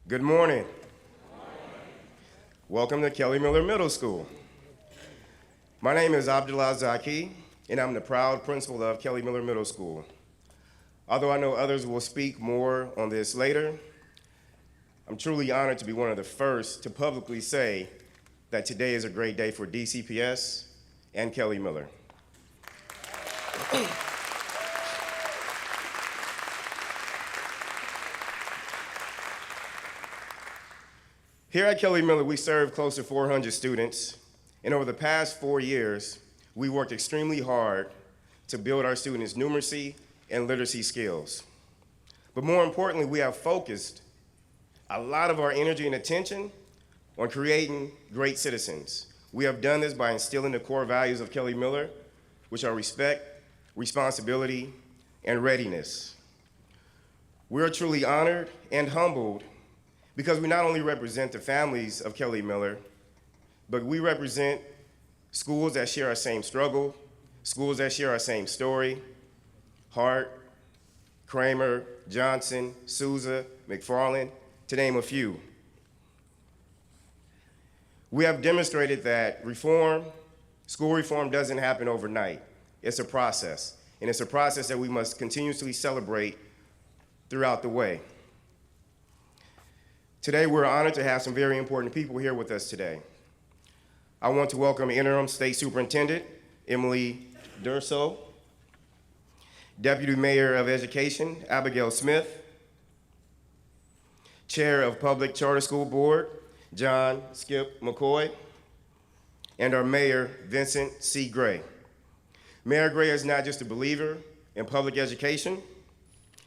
Good morning. Welcome to Kelly Miller Middle School. My name is Abdullah Zaki, and I'm the proud principal of Kelly Miller Middle School. Although I know others will speak more on this later, I'm truly honored to be one of the first to publicly say that today is a great day for DC CAS and Kelly Miller. Here at Kelly Miller, we serve close to 400 students, and over the past 4 years, we worked extremely hard to build our students' numeracy and literacy skills. But more importantly, we have focused a lot of our energy and attention on creating great citizens. We have done this by instilling the core values of Kelly Miller, which are respect, responsibility, and readiness. We're truly honored and humbled because we not only represent the families of Kelly Miller, but we represent schools that share our same struggle, schools that share our same story: Hart, Kramer, Johnson, Souza, McFarland, to name a few. We have demonstrated that school reform doesn't happen overnight. It's a process, and it's a process that we must continuously celebrate throughout the way. Today, we're honored to have some very important people here with us today. I want to welcome Interim State Superintendent Emily Durso, Deputy Mayor of Education Abigail Smith, Chair of Public Charter School Board John Skip McCoy, and our Mayor Vincent C. Gray. Mayor Gray is not just a believer in public education,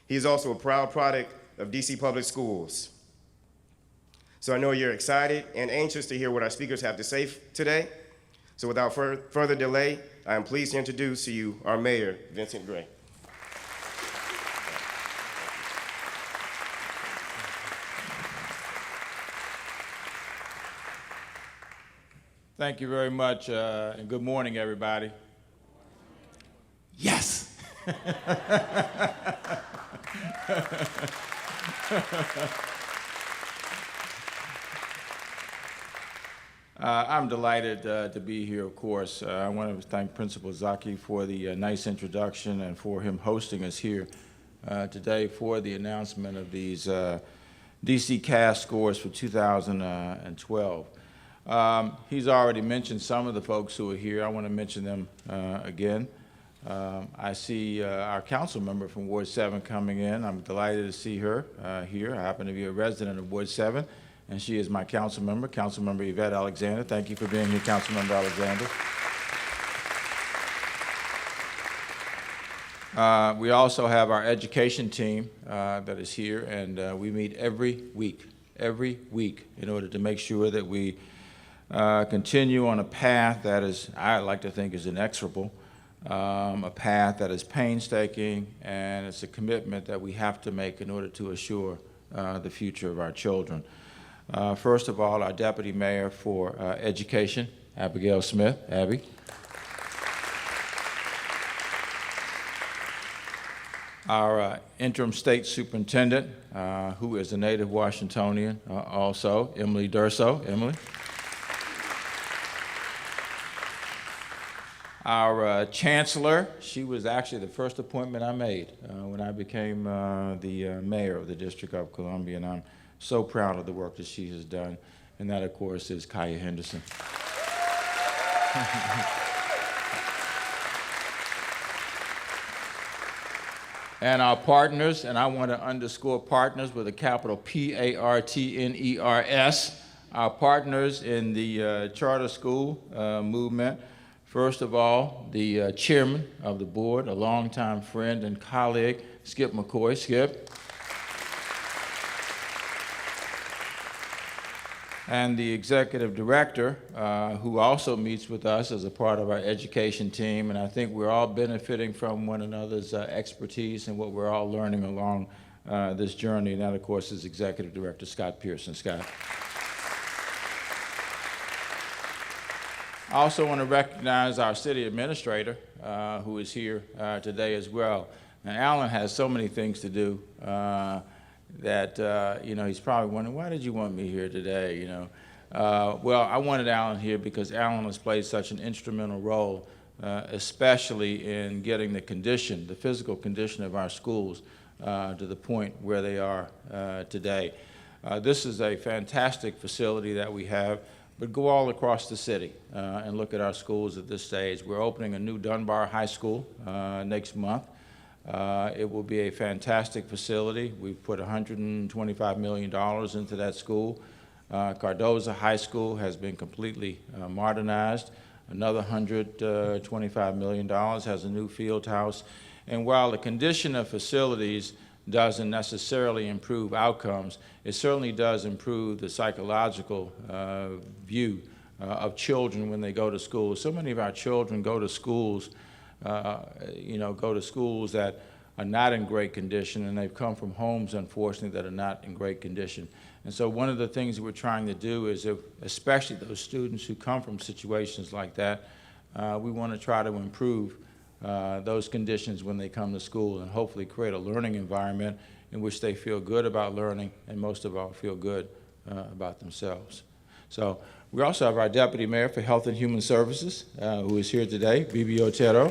he is also a proud product of DC Public Schools. So I know you're excited and anxious to hear what our speakers have to say today. So without further delay, I am pleased to introduce to you our Mayor, Vincent Gray. Thank you very much, and good morning, everybody. Yes! I'm delighted to be here, of course. I want to thank Principal Zaki for the nice introduction and for him hosting us here today for the announcement of these DC CAS scores for 2012. He's already mentioned some of the folks who are here. I want to mention them again. I see our council member from Ward 7 coming in. I'm delighted to see her here. I happen to be a resident of Ward 7. And she is my council member, Councilmember Yvette Alexander. Thank you for being here, Councilmember Alexander. We also have our education team that is here, and we meet every week, in order to make sure that we continue on a path that is, I like to think, is inexorable, a path that is painstaking, and it's a commitment that we have to make in order to assure the future of our children. First of all, our Deputy Mayor for Education, Abigail Smith. Abby. Our Interim State Superintendent, who is a native Washingtonian also, Emily Durso. Emily. Our Chancellor, she was actually the first appointment I made when I became the mayor of the District of Columbia, and I'm so proud of the work that she has done, and that, of course, is Kaya Henderson. And our partners, and I want to underscore partners with a capital P-A-R-T-N-E-R-S, our partners in the charter school movement. First of all, the chairman of the board, a longtime friend and colleague, Skip McCoy. Skip. And the executive director, who also meets with us as a part of our education team, and I think we're all benefiting from one another's expertise and what we're all learning along this journey, and that, of course, is Executive Director Scott Pearson. Scott. I also want to recognize our city administrator, who is here today as well. And Alan has so many things to do, that, you know, he's probably wondering, why did you want me here today, you know? Well, I wanted Alan here because Alan has played such an instrumental role, especially in getting the condition, the physical condition of our schools to the point where they are today. This is a fantastic facility that we have, but go all across the city and look at our schools at this stage. We're opening a new Dunbar High School next month. It will be a fantastic facility. We've put $125 million into that school. Cardoza High School has been completely modernized. Another $125 million has a new field house. And while the condition of facilities doesn't necessarily improve outcomes, it certainly does improve the psychological view of children when they go to school. So many of our children go to schools, go to schools that are not in great condition, and they've come from homes, unfortunately, that are not in great condition. And so one of the things that we're trying to do is, especially those students who come from situations like that, we want to try to improve those conditions when they come to school and hopefully create a learning environment in which they feel good about learning and most of all feel good about themselves. So we also have our Deputy Mayor for Health and Human Services, who is here today, Bibi Otero.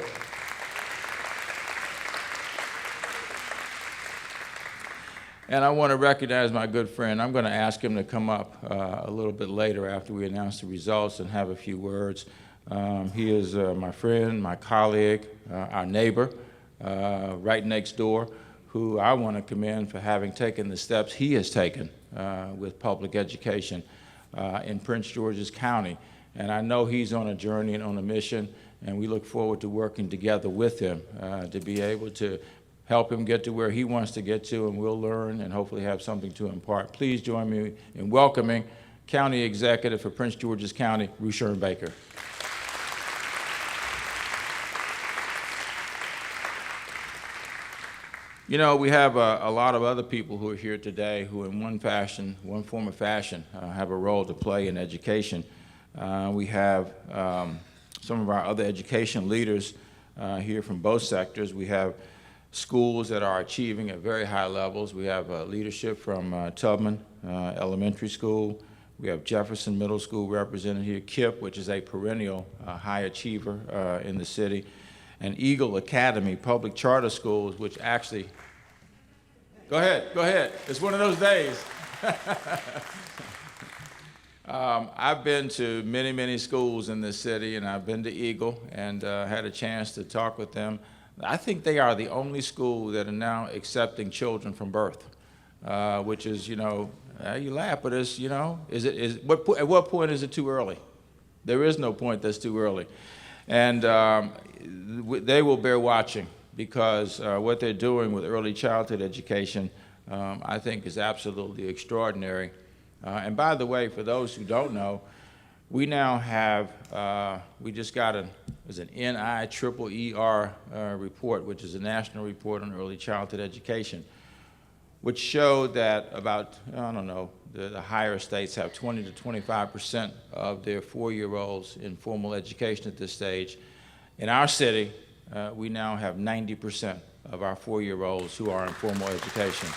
And I want to recognize my good friend. I'm going to ask him to come up a little bit later after we announce the results and have a few words. He is my friend, my colleague, our neighbor, right next door, who I want to commend for having taken the steps he has taken with public education in Prince George's County. And I know he's on a journey and on a mission, and we look forward to working together with him to be able to help him get to where he wants to get to, and we'll learn and hopefully have something to impart. Please join me in welcoming County Executive for Prince George's County, Rushern Baker. You know, we have a lot of other people who are here today who in one form or fashion, have a role to play in education. We have some of our other education leaders here from both sectors. We have schools that are achieving at very high levels. We have leadership from Tubman Elementary School. We have Jefferson Middle School represented here, KIPP, which is a perennial high achiever in the city, and Eagle Academy Public Charter Schools, which actually, go ahead, it's one of those days. I've been to many, many schools in this city, and I've been to Eagle and had a chance to talk with them. I think they are the only school that are now accepting children from birth, which is, you know, you laugh, but it's, you know, at what point is it too early? There is no point that's too early. And they will bear watching because what they're doing with early childhood education, I think, is absolutely extraordinary. And by the way, for those who don't know, we now have, we just got an NIEER report, which is a national report on early childhood education, which showed that about, I don't know, the higher states have 20 to 25% of their 4-year-olds in formal education at this stage. In our city, we now have 90% of our 4-year-olds who are in formal education.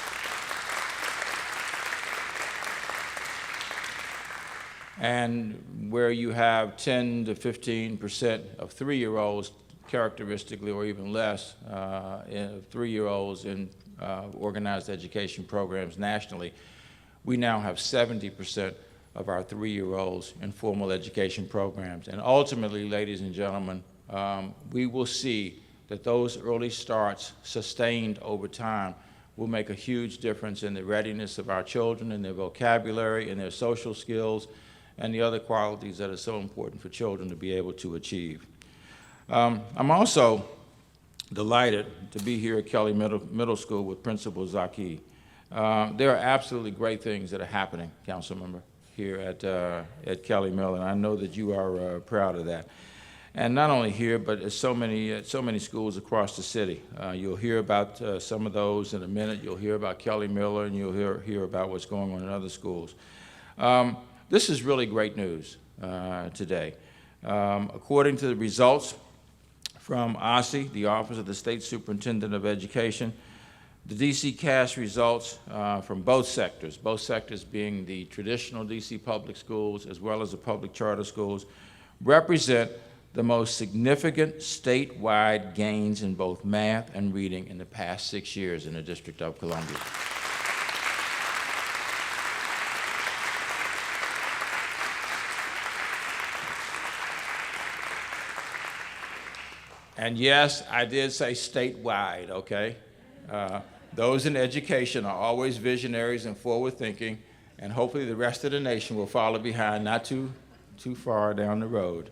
And where you have 10 to 15% of 3-year-olds, characteristically or even less, 3-year-olds in organized education programs nationally, we now have 70% of our 3-year-olds in formal education programs. And ultimately, ladies and gentlemen, we will see that those early starts sustained over time will make a huge difference in the readiness of our children, in their vocabulary, in their social skills, and the other qualities that are so important for children to be able to achieve. I'm also delighted to be here at Kelly Middle School with Principal Zaki. There are absolutely great things that are happening, Council Member, here at Kelly Middle, and I know that you are proud of that. And not only here, but at so many schools across the city. You'll hear about some of those in a minute. You'll hear about Kelly Miller, and you'll hear about what's going on in other schools. This is really great news today. According to the results from OSSE, the Office of the State Superintendent of Education, The DC CAS results from both sectors being the traditional DC public schools as well as the public charter schools, represent the most significant statewide gains in both math and reading in the past 6 years in the District of Columbia. And yes, I did say statewide, okay? Those in education are always visionaries and forward-thinking, and hopefully the rest of the nation will follow behind, not too far down the road.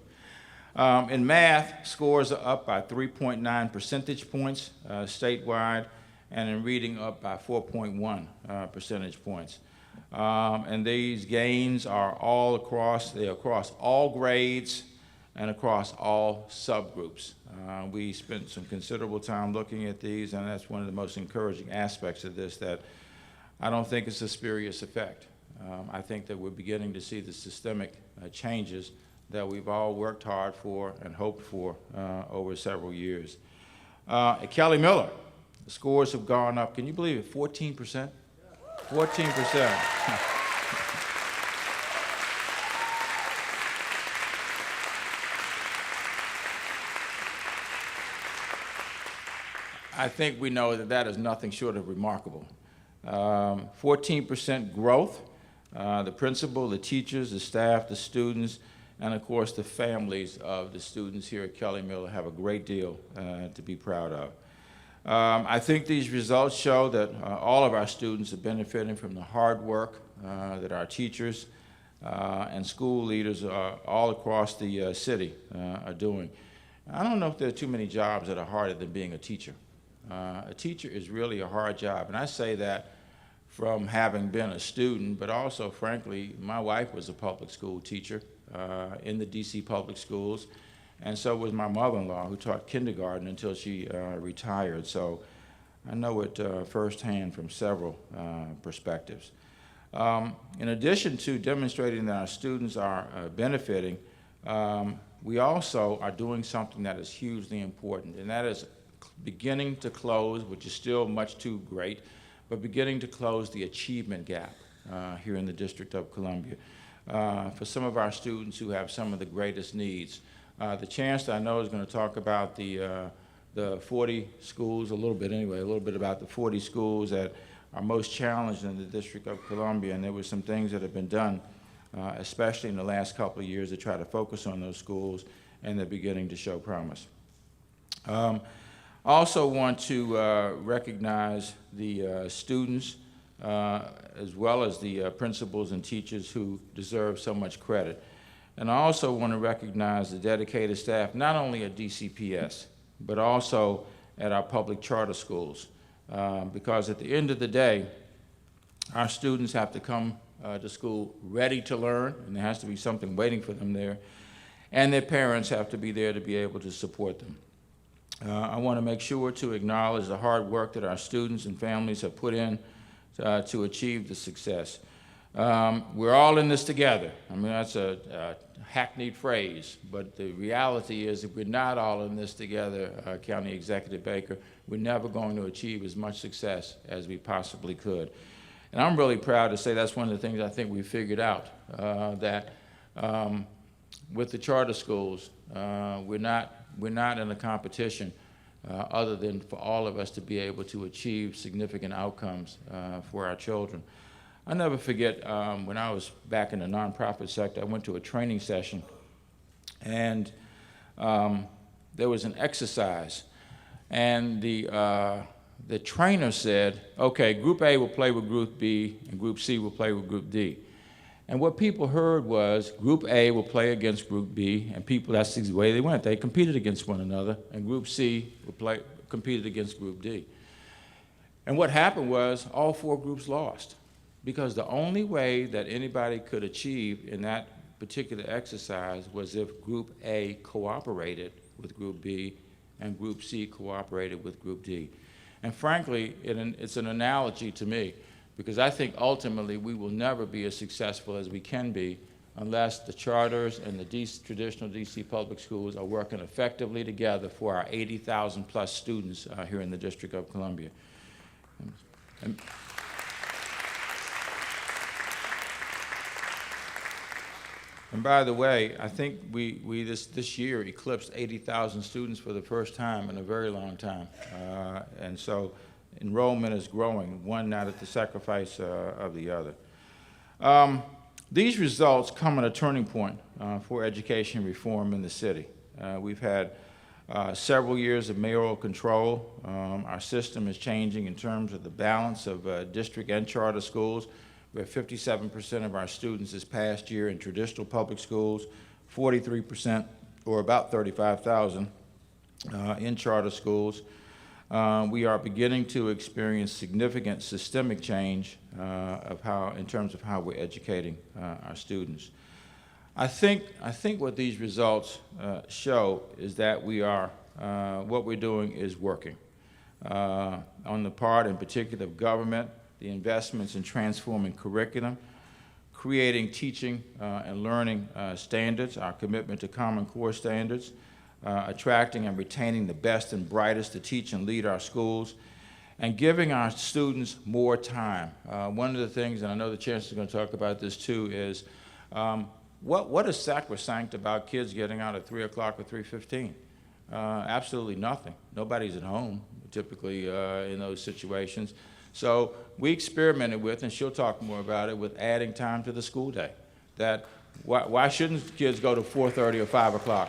In math, scores are up by 3.9 percentage points statewide, and in reading up by 4.1 percentage points. And these gains are all across all grades and across all subgroups. We spent some considerable time looking at these, and that's one of the most encouraging aspects of this, that I don't think it's a spurious effect. I think that we're beginning to see the systemic changes that we've all worked hard for and hoped for over several years. At Kelly Miller, the scores have gone up, can you believe it, 14%? 14%. I think we know that that is nothing short of remarkable. 14% growth. The principal, the teachers, the staff, the students, and of course the families of the students here at Kelly Miller have a great deal to be proud of. I think these results show that all of our students are benefiting from the hard work that our teachers and school leaders all across the city are doing. I don't know if there are too many jobs that are harder than being a teacher. A teacher is really a hard job, and I say that from having been a student, but also, frankly, my wife was a public school teacher in the DC public schools, and so was my mother-in-law, who taught kindergarten until she retired. So I know it firsthand from several perspectives. In addition to demonstrating that our students are benefiting, we also are doing something that is hugely important, and that is beginning to close, which is still much too great, but beginning to close the achievement gap here in the District of Columbia for some of our students who have some of the greatest needs. The Chancellor, I know, is going to talk about the 40 schools, a little bit about the 40 schools that are most challenged in the District of Columbia, and there were some things that have been done, especially in the last couple of years, to try to focus on those schools, and they're beginning to show promise. I also want to recognize the students as well as the principals and teachers who deserve so much credit. And I also want to recognize the dedicated staff, not only at DCPS, but also at our public charter schools. Because at the end of the day, our students have to come to school ready to learn, and there has to be something waiting for them there, and their parents have to be there to be able to support them. I want to make sure to acknowledge the hard work that our students and families have put in to achieve the success. We're all in this together. I mean, that's a hackneyed phrase, but the reality is if we're not all in this together, County Executive Baker, we're never going to achieve as much success as we possibly could. And I'm really proud to say that's one of the things I think we figured out, that with the charter schools, we're not in a competition other than for all of us to be able to achieve significant outcomes for our children. I'll never forget when I was back in the nonprofit sector, I went to a training session, and there was an exercise, and the trainer said, okay, Group A will play with Group B, and Group C will play with Group D. And what people heard was Group A will play against Group B, and people, that's the way they went. They competed against one another, and Group C competed against Group D. And what happened was all four groups lost, because the only way that anybody could achieve in that particular exercise was if Group A cooperated with Group B and Group C cooperated with Group D. And frankly, it's an analogy to me, because I think ultimately we will never be as successful as we can be unless the charters and the traditional DC public schools are working effectively together for our 80,000 plus students here in the District of Columbia. And by the way, I think we this year eclipsed 80,000 students for the first time in a very long time. And so enrollment is growing, one not at the sacrifice of the other. These results come at a turning point for education reform in the city. We've had several years of mayoral control. Our system is changing in terms of the balance of district and charter schools. We have 57% of our students this past year in traditional public schools, 43%, or about 35,000, in charter schools. We are beginning to experience significant systemic change in terms of how we're educating our students. I think what these results show is that what we're doing is working. On the part, in particular, of government, the investments in transforming curriculum, creating teaching and learning standards, our commitment to Common Core standards, attracting and retaining the best and brightest to teach and lead our schools, and giving our students more time. One of the things, and I know the chancellor is going to talk about this too, is what is sacrosanct about kids getting out at 3 o'clock or 3:15? Absolutely nothing. Nobody's at home, typically, in those situations. So we experimented with, and she'll talk more about it, with adding time to the school day. That why shouldn't kids go to 4:30 or 5 o'clock?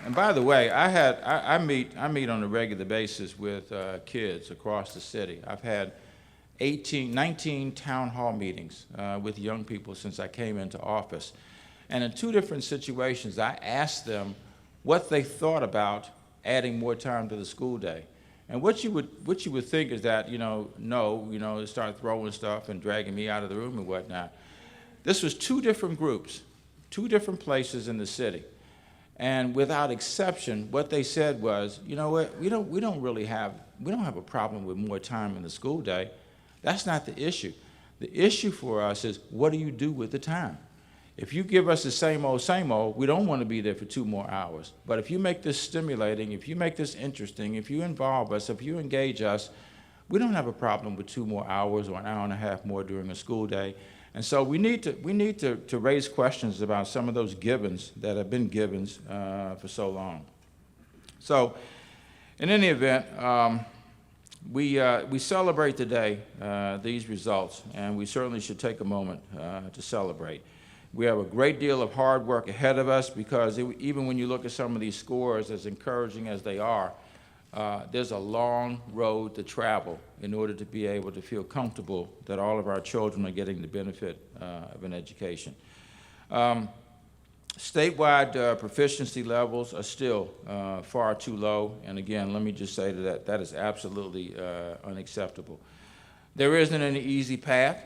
And by the way, I meet on a regular basis with kids across the city. I've had 19 town hall meetings with young people since I came into office. And in two different situations, I asked them what they thought about adding more time to the school day. And what you would think is that, they start throwing stuff and dragging me out of the room and whatnot. This was two different groups, two different places in the city. And without exception, what they said was, you know what, we don't have a problem with more time in the school day. That's not the issue. The issue for us is, what do you do with the time? If you give us the same old, we don't want to be there for 2 more hours. But if you make this stimulating, if you make this interesting, if you involve us, if you engage us, we don't have a problem with 2 more hours or an hour and a half more during a school day. And so we need to raise questions about some of those givens that have been givens for so long. So in any event, we celebrate today these results, and we certainly should take a moment to celebrate. We have a great deal of hard work ahead of us, because even when you look at some of these scores, as encouraging as they are, there's a long road to travel in order to be able to feel comfortable that all of our children are getting the benefit of an education. Statewide proficiency levels are still far too low, and again, let me just say that is absolutely unacceptable. There isn't any easy path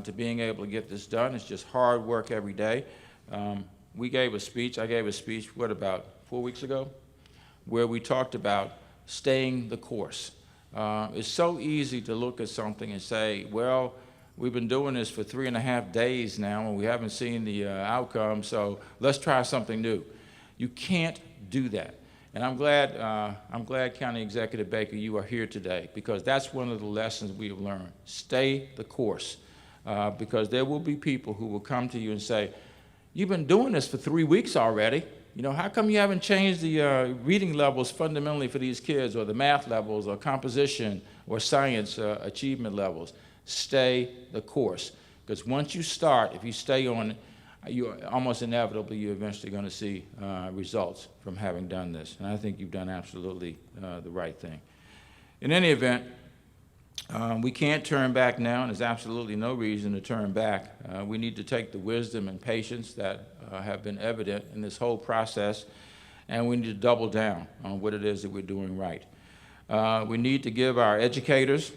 to being able to get this done. It's just hard work every day. I gave a speech, what, about 4 weeks ago, where we talked about staying the course. It's so easy to look at something and say, well, we've been doing this for 3.5 days now, and we haven't seen the outcome, so let's try something new. You can't do that. And I'm glad, County Executive Baker, you are here today, because that's one of the lessons we have learned. Stay the course, because there will be people who will come to you and say, you've been doing this for 3 weeks already. How come you haven't changed the reading levels fundamentally for these kids, or the math levels, or composition, or science achievement levels? Stay the course, because once you start, if you stay on it, almost inevitably, you're eventually going to see results from having done this. And I think you've done absolutely the right thing. In any event, we can't turn back now, and there's absolutely no reason to turn back. We need to take the wisdom and patience that have been evident in this whole process, and we need to double down on what it is that we're doing right. We need to give our educators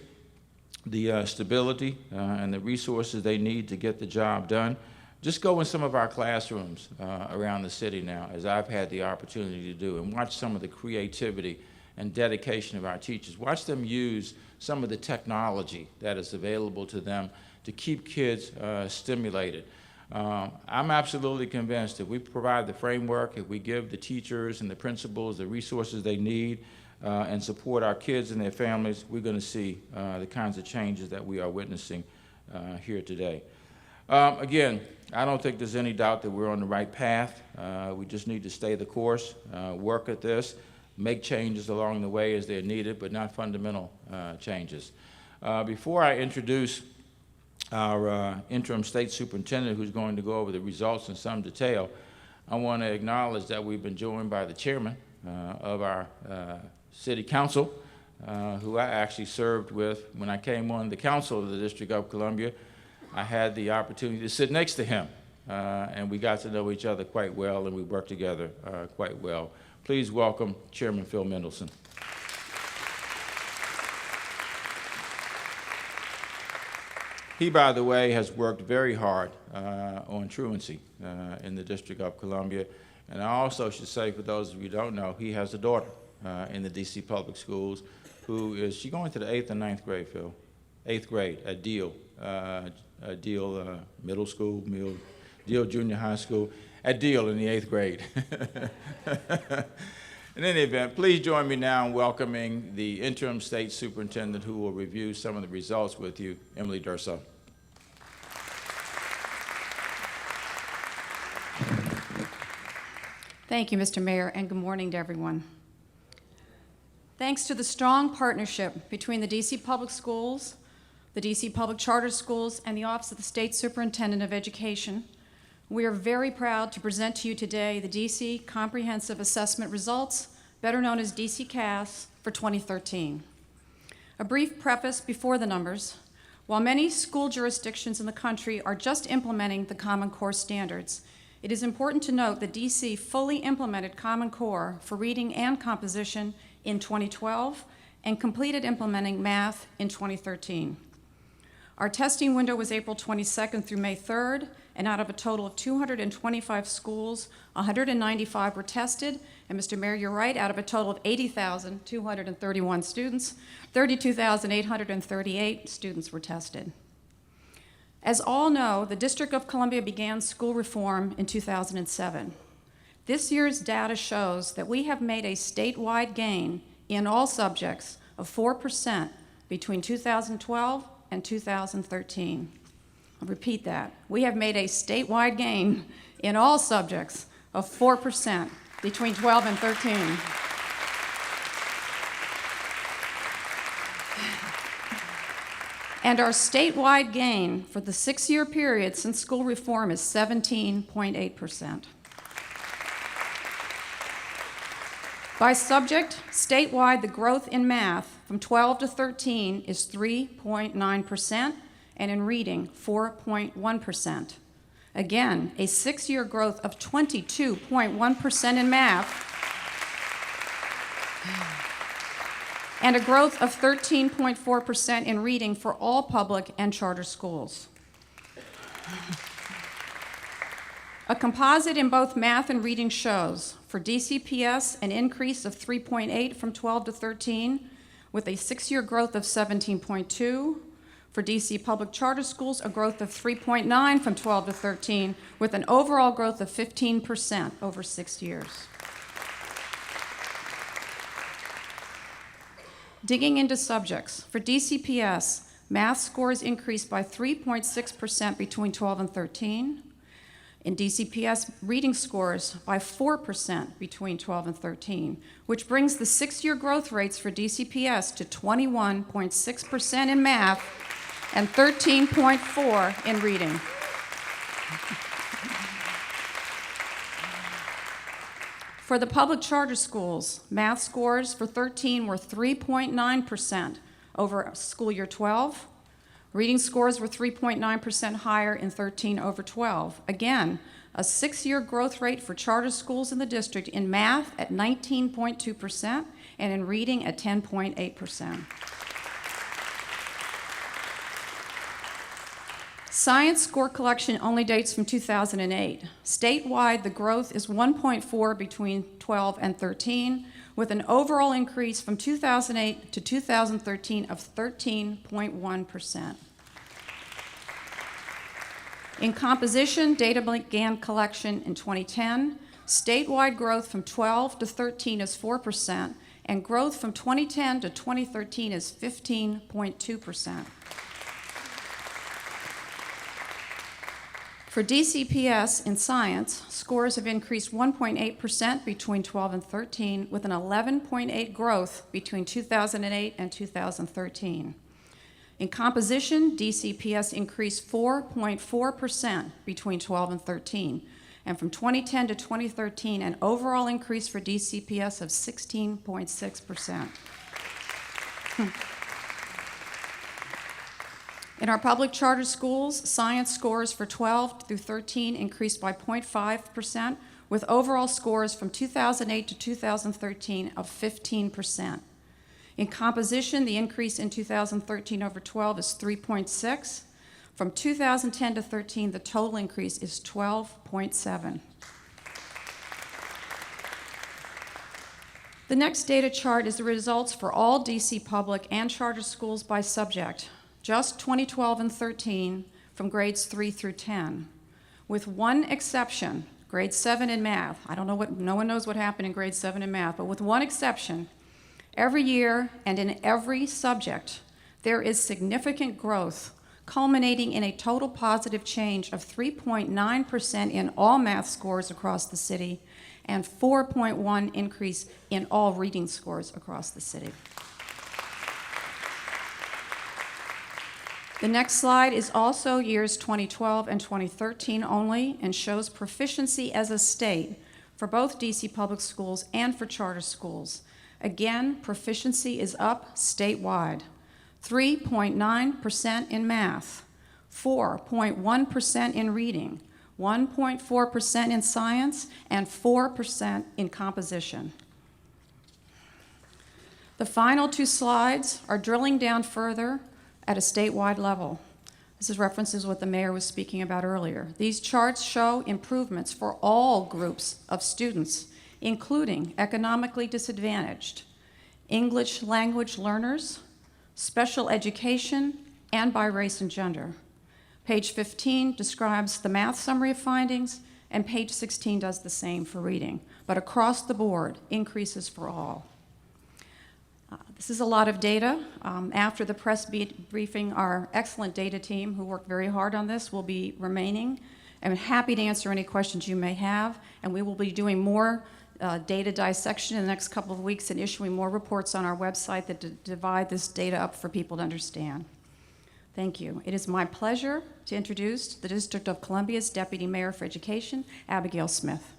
the stability and the resources they need to get the job done. Just go in some of our classrooms around the city now, as I've had the opportunity to do, and watch some of the creativity and dedication of our teachers. Watch them use some of the technology that is available to them to keep kids stimulated. I'm absolutely convinced if we provide the framework, if we give the teachers and the principals the resources they need, and support our kids and their families, we're going to see the kinds of changes that we are witnessing here today. Again, I don't think there's any doubt that we're on the right path. We just need to stay the course, work at this, make changes along the way as they're needed, but not fundamental changes. Before I introduce our interim state superintendent, who's going to go over the results in some detail, I want to acknowledge that we've been joined by the chairman of our city council, who I actually served with when I came on the council of the District of Columbia. I had the opportunity to sit next to him, and we got to know each other quite well, and we worked together quite well. Please welcome Chairman Phil Mendelson. He, by the way, has worked very hard on truancy in the District of Columbia. And I also should say, for those of you who don't know, he has a daughter in the DC public schools who is, she going to the 8th and 9th grade, Phil? 8th grade at Deal Middle School, Deal Junior High School, at Deal in the 8th grade. In any event, please join me now in welcoming the interim state superintendent who will review some of the results with you, Emily Durso. Thank you, Mr. Mayor, and good morning to everyone. Thanks to the strong partnership between the DC Public Schools, the DC Public Charter Schools, and the Office of the State Superintendent of Education, we are very proud to present to you today the DC Comprehensive Assessment Results, better known as DC CAS, for 2013. A brief preface before the numbers. While many school jurisdictions in the country are just implementing the Common Core standards, it is important to note that DC fully implemented Common Core for reading and composition in 2012 and completed implementing math in 2013. Our testing window was April 22nd through May 3rd, and out of a total of 225 schools, 195 were tested, and Mr. Mayor, you're right, out of a total of 80,231 students, 32,838 students were tested. As all know, the District of Columbia began school reform in 2007. This year's data shows that we have made a statewide gain in all subjects of 4% between 2012 and 2013. I'll repeat that. We have made a statewide gain in all subjects of 4% between 12 and 13. And our statewide gain for the 6-year period since school reform is 17.8%. By subject, statewide, the growth in math from 12 to 13 is 3.9%, and in reading, 4.1%. Again, a 6-year growth of 22.1% in math, and a growth of 13.4% in reading for all public and charter schools. A composite in both math and reading shows, for DCPS, an increase of 3.8 from 12 to 13, with a 6-year growth of 17.2. For DC public charter schools, a growth of 3.9 from 12 to 13, with an overall growth of 15% over 6 years. Digging into subjects, for DCPS, math scores increased by 3.6% between 12 and 13. In DCPS, reading scores by 4% between 12 and 13, which brings the 6-year growth rates for DCPS to 21.6% in math and 13.4% in reading. For the public charter schools, math scores for 13 were 3.9% over school year 12. Reading scores were 3.9% higher in 13 over 12. Again, a 6-year growth rate for charter schools in the district in math at 19.2% and in reading at 10.8%. Science score collection only dates from 2008. Statewide, the growth is 1.4 between 12 and 13, with an overall increase from 2008 to 2013 of 13.1%. In composition, data began collection in 2010. Statewide growth from 12 to 13 is 4%, and growth from 2010 to 2013 is 15.2%. For DCPS in science, scores have increased 1.8% between 12 and 13, with an 11.8 growth between 2008 and 2013. In composition, DCPS increased 4.4% between 12 and 13, and from 2010 to 2013, an overall increase for DCPS of 16.6%. In our public charter schools, science scores for 12 through 13 increased by 0.5%, with overall scores from 2008 to 2013 of 15%. In composition, the increase in 2013 over 12 is 3.6. From 2010 to 13, the total increase is 12.7. The next data chart is the results for all DC public and charter schools by subject, just 2012 and 13 from grades 3 through 10, with one exception, grade 7 in math. No one knows what happened in grade 7 in math, but with one exception, every year and in every subject, there is significant growth, culminating in a total positive change of 3.9% in all math scores across the city and 4.1 increase in all reading scores across the city. The next slide is also years 2012 and 2013 only and shows proficiency as a state for both DC public schools and for charter schools. Again, proficiency is up statewide. 3.9% in math, 4.1% in reading, 1.4% in science, and 4% in composition. The final two slides are drilling down further at a statewide level. This is references what the mayor was speaking about earlier. These charts show improvements for all groups of students, including economically disadvantaged, English language learners, special education, and by race and gender. Page 15 describes the math summary of findings, and page 16 does the same for reading. But across the board, increases for all. This is a lot of data. After the press briefing, our excellent data team, who worked very hard on this, will be remaining. I'm happy to answer any questions you may have, and we will be doing more data dissection in the next couple of weeks and issuing more reports on our website that divide this data up for people to understand. Thank you. It is my pleasure to introduce the District of Columbia's Deputy Mayor for Education, Abigail Smith.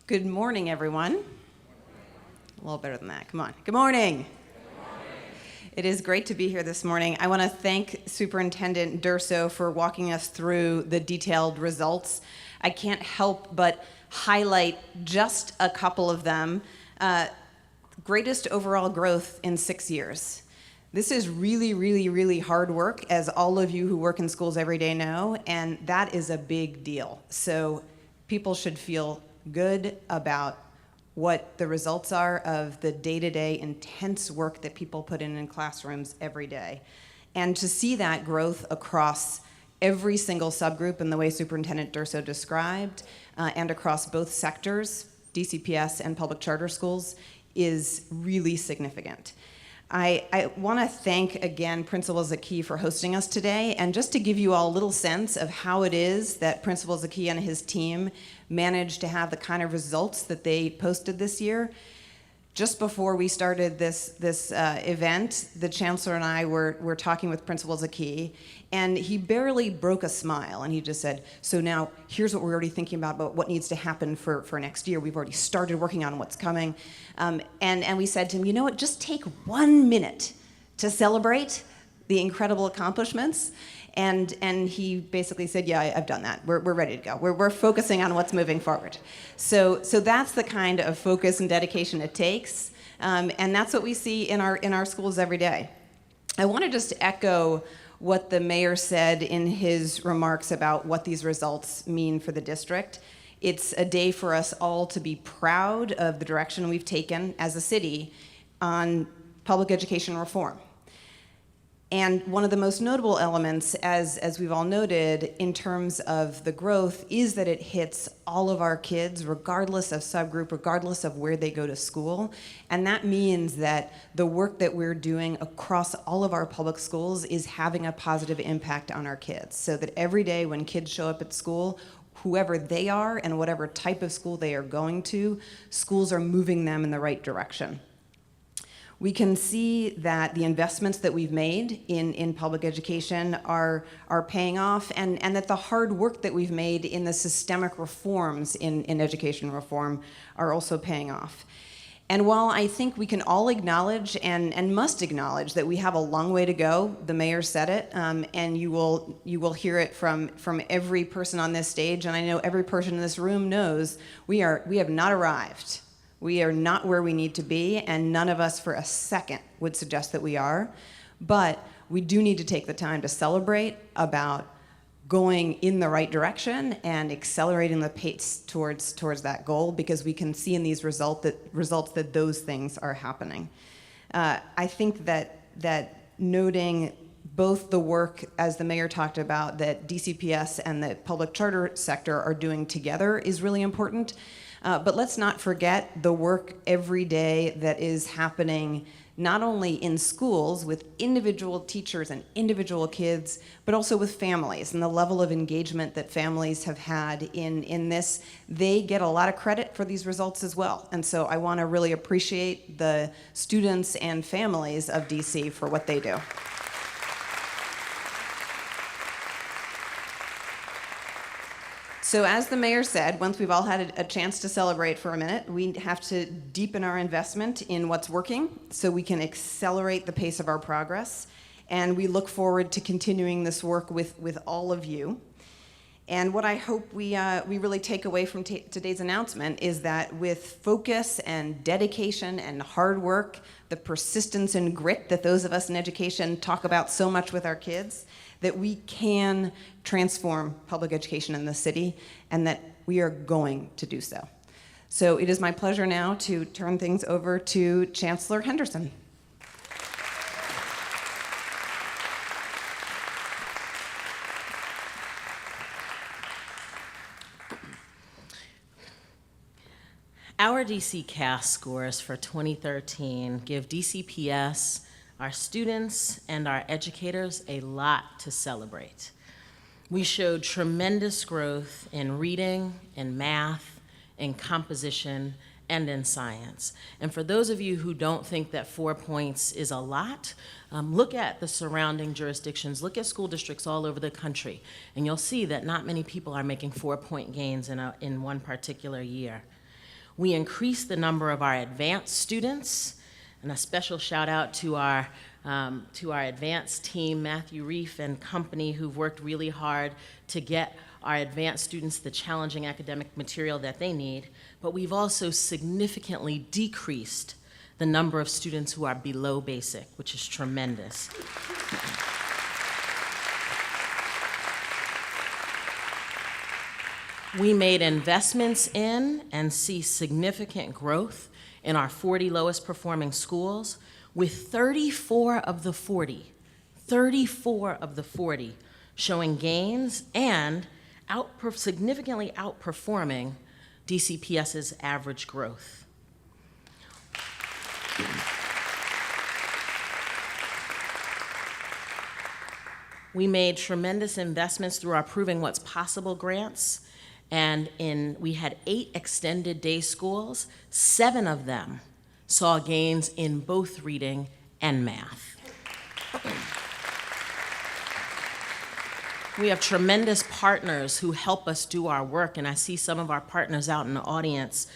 Good morning, everyone. A little better than that. Come on. Good morning. It is great to be here this morning. I want to thank Superintendent Durso for walking us through the detailed results. I can't help but highlight just a couple of them. Greatest overall growth in 6 years. This is really, really, really hard work, as all of you who work in schools every day know, and that is a big deal. So people should feel good about what the results are of the day-to-day intense work that people put in classrooms every day. And to see that growth across every single subgroup in the way Superintendent Durso described, and across both sectors, DCPS and public charter schools, is really significant. I want to thank again Principal Zaki for hosting us today, and just to give you all a little sense of how it is that Principal Zaki and his team managed to have the kind of results that they posted this year. Just before we started this event, the Chancellor and I were talking with Principal Zaki, and he barely broke a smile, and he just said, so now here's what we're already thinking about what needs to happen for next year. We've already started working on what's coming. And we said to him, you know what, just take 1 minute to celebrate the incredible accomplishments. And he basically said, yeah, I've done that. We're ready to go. We're focusing on what's moving forward. So that's the kind of focus and dedication it takes. And that's what we see in our schools every day. I want to just echo what the mayor said in his remarks about what these results mean for the district. It's a day for us all to be proud of the direction we've taken as a city on public education reform. And one of the most notable elements, as we've all noted, in terms of the growth, is that it hits all of our kids, regardless of subgroup, regardless of where they go to school. And that means that the work that we're doing across all of our public schools is having a positive impact on our kids. So that every day when kids show up at school, whoever they are and whatever type of school they are going to, schools are moving them in the right direction. We can see that the investments that we've made in public education are paying off, and that the hard work that we've made in the systemic reforms in education reform are also paying off. And while I think we can all acknowledge and must acknowledge that we have a long way to go, the mayor said it, and you will hear it from every person on this stage, and I know every person in this room knows we have not arrived. We are not where we need to be, and none of us for a second would suggest that we are. But we do need to take the time to celebrate about going in the right direction and accelerating the pace towards that goal, because we can see in these results that those things are happening. I think that noting both the work, as the mayor talked about, that DCPS and the public charter sector are doing together is really important. But let's not forget the work every day that is happening not only in schools with individual teachers and individual kids, but also with families and the level of engagement that families have had in this. They get a lot of credit for these results as well. And so I want to really appreciate the students and families of DC for what they do. So as the mayor said, once we've all had a chance to celebrate for a minute, we have to deepen our investment in what's working so we can accelerate the pace of our progress. And we look forward to continuing this work with all of you. And what I hope we really take away from today's announcement is that with focus and dedication and hard work, the persistence and grit that those of us in education talk about so much with our kids, that we can transform public education in the city, and that we are going to do so. So it is my pleasure now to turn things over to Chancellor Henderson. Our DC CAS scores for 2013 give DCPS, our students, and our educators a lot to celebrate. We showed tremendous growth in reading, in math, in composition, and in science. And for those of you who don't think that 4 points is a lot, look at the surrounding jurisdictions, look at school districts all over the country, and you'll see that not many people are making 4-point gains in one particular year. We increased the number of our advanced students, and a special shout out to our advanced team, Matthew Reef and company, who've worked really hard to get our advanced students the challenging academic material that they need. But we've also significantly decreased the number of students who are below basic, which is tremendous. We made investments in and see significant growth in our 40 lowest performing schools, with 34 of the 40 showing gains and significantly outperforming DCPS's average growth. We made tremendous investments through our Proving What's Possible grants, and we had 8 extended day schools. 7 of them saw gains in both reading and math. We have tremendous partners who help us do our work, and I see some of our partners out in the audience.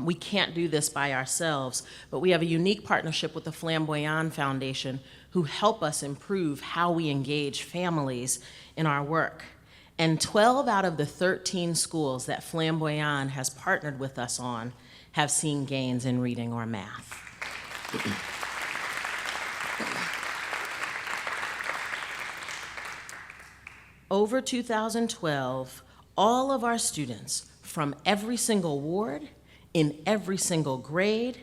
We can't do this by ourselves, but we have a unique partnership with the Flamboyant Foundation, who help us improve how we engage families in our work. And 12 out of the 13 schools that Flamboyant has partnered with us on have seen gains in reading or math. Over 2012, all of our students from every single ward, in every single grade,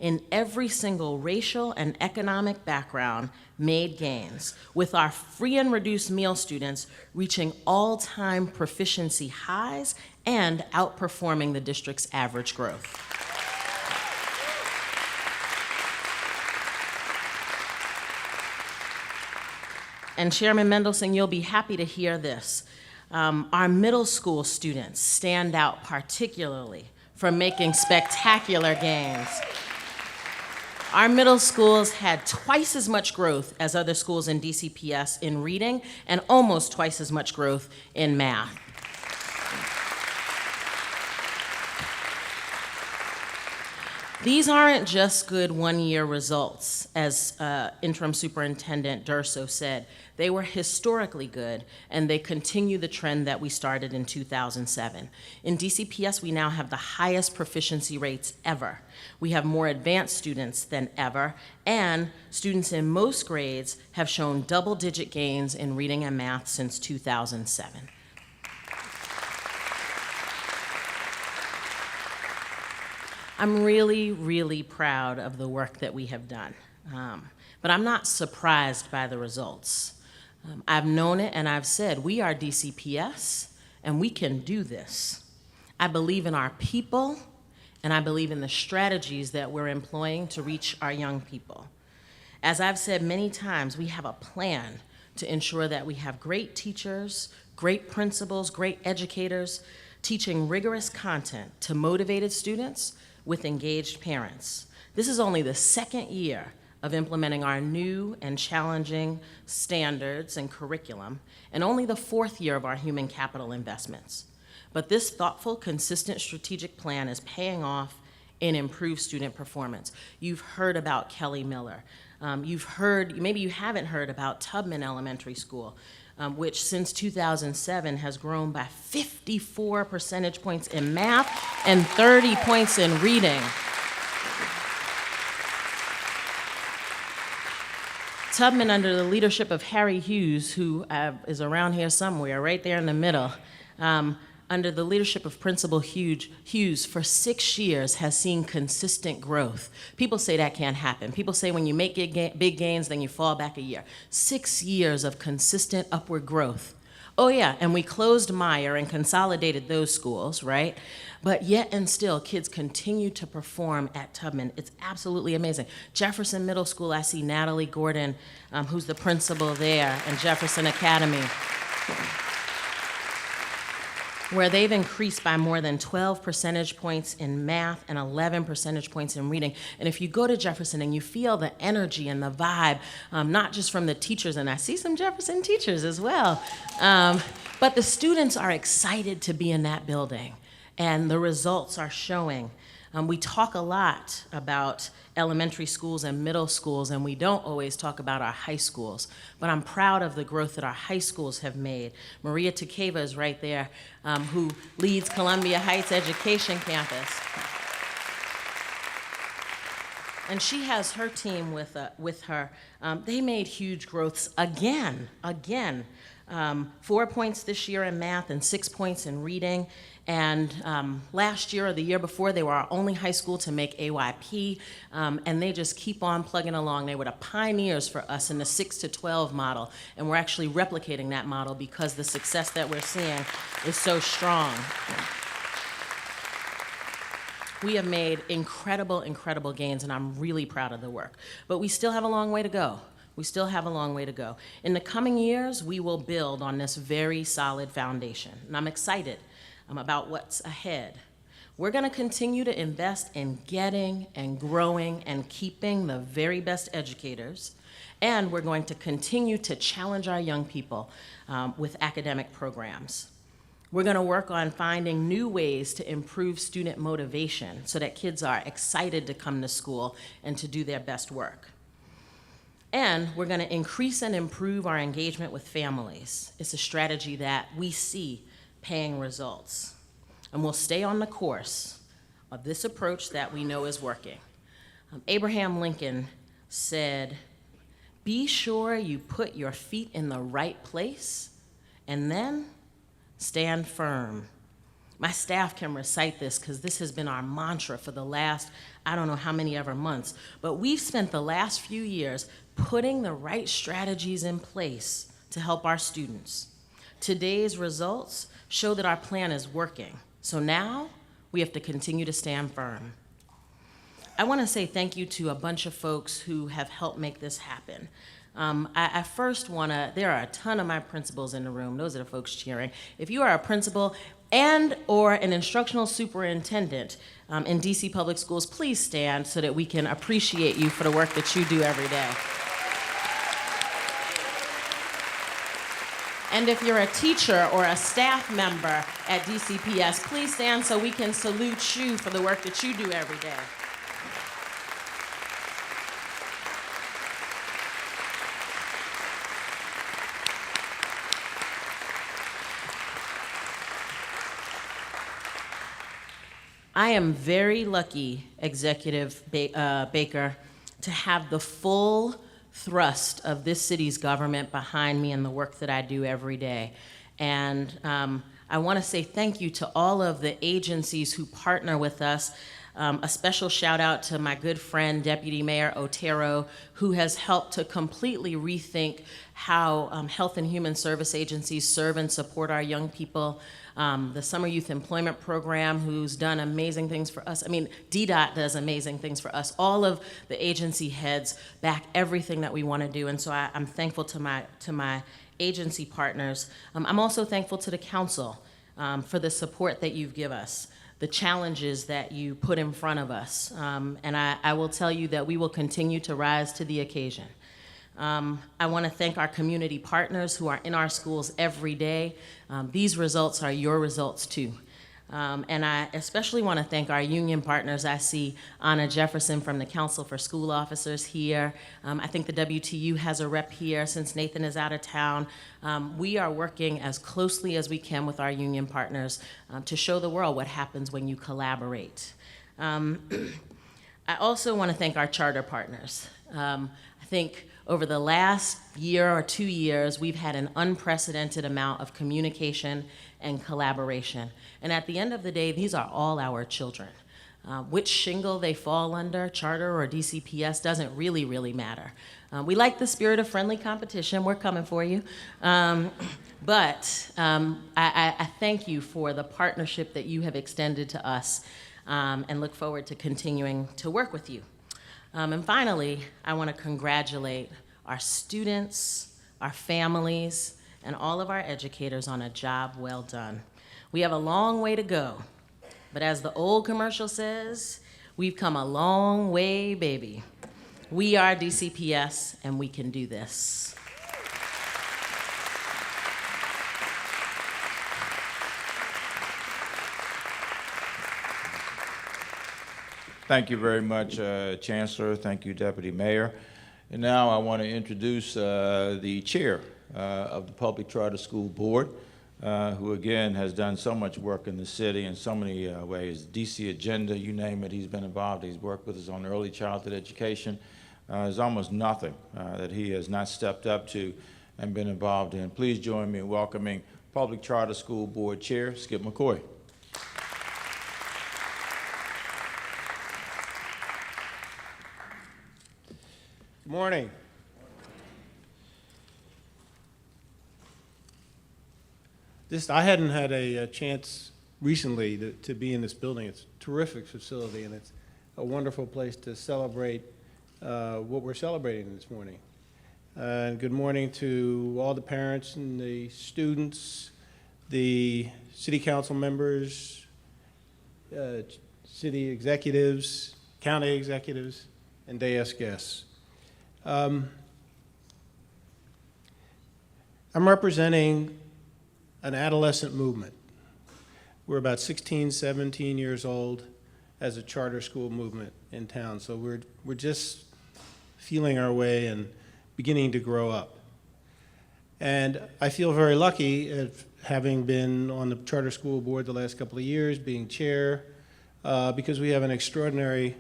in every single racial and economic background made gains, with our free and reduced meal students reaching all-time proficiency highs and outperforming the district's average growth. And Chairman Mendelson, you'll be happy to hear this. Our middle school students stand out particularly for making spectacular gains. Our middle schools had twice as much growth as other schools in DCPS in reading and almost twice as much growth in math. These aren't just good one-year results, as Interim Superintendent Durso said. They were historically good, and they continue the trend that we started in 2007. In DCPS, we now have the highest proficiency rates ever. We have more advanced students than ever, and students in most grades have shown double-digit gains in reading and math since 2007. I'm really, really proud of the work that we have done, but I'm not surprised by the results. I've known it and I've said, we are DCPS and we can do this. I believe in our people and I believe in the strategies that we're employing to reach our young people. As I've said many times, we have a plan to ensure that we have great teachers, great principals, great educators, teaching rigorous content to motivated students with engaged parents. This is only the second year of implementing our new and challenging standards and curriculum, and only the fourth year of our human capital investments. But this thoughtful, consistent strategic plan is paying off in improved student performance. You've heard about Kelly Miller. You've heard, maybe you haven't heard about Tubman Elementary School, which since 2007 has grown by 54 percentage points in math and 30 points in reading. Tubman, under the leadership of Harry Hughes, who is around here somewhere, right there in the middle, under the leadership of Principal Hughes, for 6 years has seen consistent growth. People say that can't happen. People say when you make big gains, then you fall back a year. 6 years of consistent upward growth. Oh yeah, and we closed Meyer and consolidated those schools, right? But yet and still, kids continue to perform at Tubman. It's absolutely amazing. Jefferson Middle School, I see Natalie Gordon, who's the principal there, and Jefferson Academy, where they've increased by more than 12 percentage points in math and 11 percentage points in reading. And if you go to Jefferson and you feel the energy and the vibe, not just from the teachers, and I see some Jefferson teachers as well, but the students are excited to be in that building, and the results are showing. We talk a lot about elementary schools and middle schools, and we don't always talk about our high schools. But I'm proud of the growth that our high schools have made. Maria Takeva is right there, who leads Columbia Heights Education Campus. And she has her team with her. They made huge growths again. 4 points this year in math and 6 points in reading. And last year or the year before, they were our only high school to make AYP, and they just keep on plugging along. They were the pioneers for us in the 6 to 12 model, and we're actually replicating that model because the success that we're seeing is so strong. We have made incredible, incredible gains, and I'm really proud of the work. But we still have a long way to go. We still have a long way to go. In the coming years, we will build on this very solid foundation, and I'm excited about what's ahead. We're going to continue to invest in getting and growing and keeping the very best educators, and we're going to continue to challenge our young people with academic programs. We're going to work on finding new ways to improve student motivation so that kids are excited to come to school and to do their best work. And we're going to increase and improve our engagement with families. It's a strategy that we see paying results. And we'll stay on the course of this approach that we know is working. Abraham Lincoln said, "Be sure you put your feet in the right place and then stand firm." My staff can recite this because this has been our mantra for the last, I don't know how many ever months, but we've spent the last few years putting the right strategies in place to help our students. Today's results show that our plan is working. So now we have to continue to stand firm. I want to say thank you to a bunch of folks who have helped make this happen. I first want to, there are a ton of my principals in the room. Those are the folks cheering. If you are a principal and or an instructional superintendent in DC Public Schools, please stand so that we can appreciate you for the work that you do every day. And if you're a teacher or a staff member at DCPS, please stand so we can salute you for the work that you do every day. I am very lucky, Executive Baker, to have the full thrust of this city's government behind me and the work that I do every day. And I want to say thank you to all of the agencies who partner with us. A special shout out to my good friend, Deputy Mayor Otero, who has helped to completely rethink how health and human service agencies serve and support our young people. The Summer Youth Employment Program, who's done amazing things for us. I mean, DDOT does amazing things for us. All of the agency heads back everything that we want to do, and so I'm thankful to my agency partners. I'm also thankful to the council for the support that you've given us, the challenges that you put in front of us, and I will tell you that we will continue to rise to the occasion. I want to thank our community partners who are in our schools every day. These results are your results too. And I especially want to thank our union partners. I see Anna Jefferson from the Council for School Officers here. I think the WTU has a rep here since Nathan is out of town. We are working as closely as we can with our union partners to show the world what happens when you collaborate. I also want to thank our charter partners. I think over the last year or 2 years, we've had an unprecedented amount of communication and collaboration. And at the end of the day, these are all our children. Which shingle they fall under, charter or DCPS, doesn't really matter. We like the spirit of friendly competition. We're coming for you. But I thank you for the partnership that you have extended to us and look forward to continuing to work with you. And finally, I want to congratulate our students, our families, and all of our educators on a job well done. We have a long way to go, but as the old commercial says, we've come a long way, baby. We are DCPS, and we can do this. Thank you very much, Chancellor. Thank you, Deputy Mayor. And now I want to introduce the chair of the Public Charter School Board, who again has done so much work in the city in so many ways. DC Agenda, you name it, he's been involved. He's worked with us on early childhood education. There's almost nothing that he has not stepped up to and been involved in. Please join me in welcoming Public Charter School Board Chair Skip McCoy. Good morning. I hadn't had a chance recently to be in this building. It's a terrific facility, and it's a wonderful place to celebrate what we're celebrating this morning. And good morning to all the parents and the students, the city council members, city executives, county executives, and dais guests. I'm representing an adolescent movement. We're about 16, 17 years old as a charter school movement in town, so we're just feeling our way and beginning to grow up. And I feel very lucky at having been on the charter school board the last couple of years, being chair, because we have an extraordinary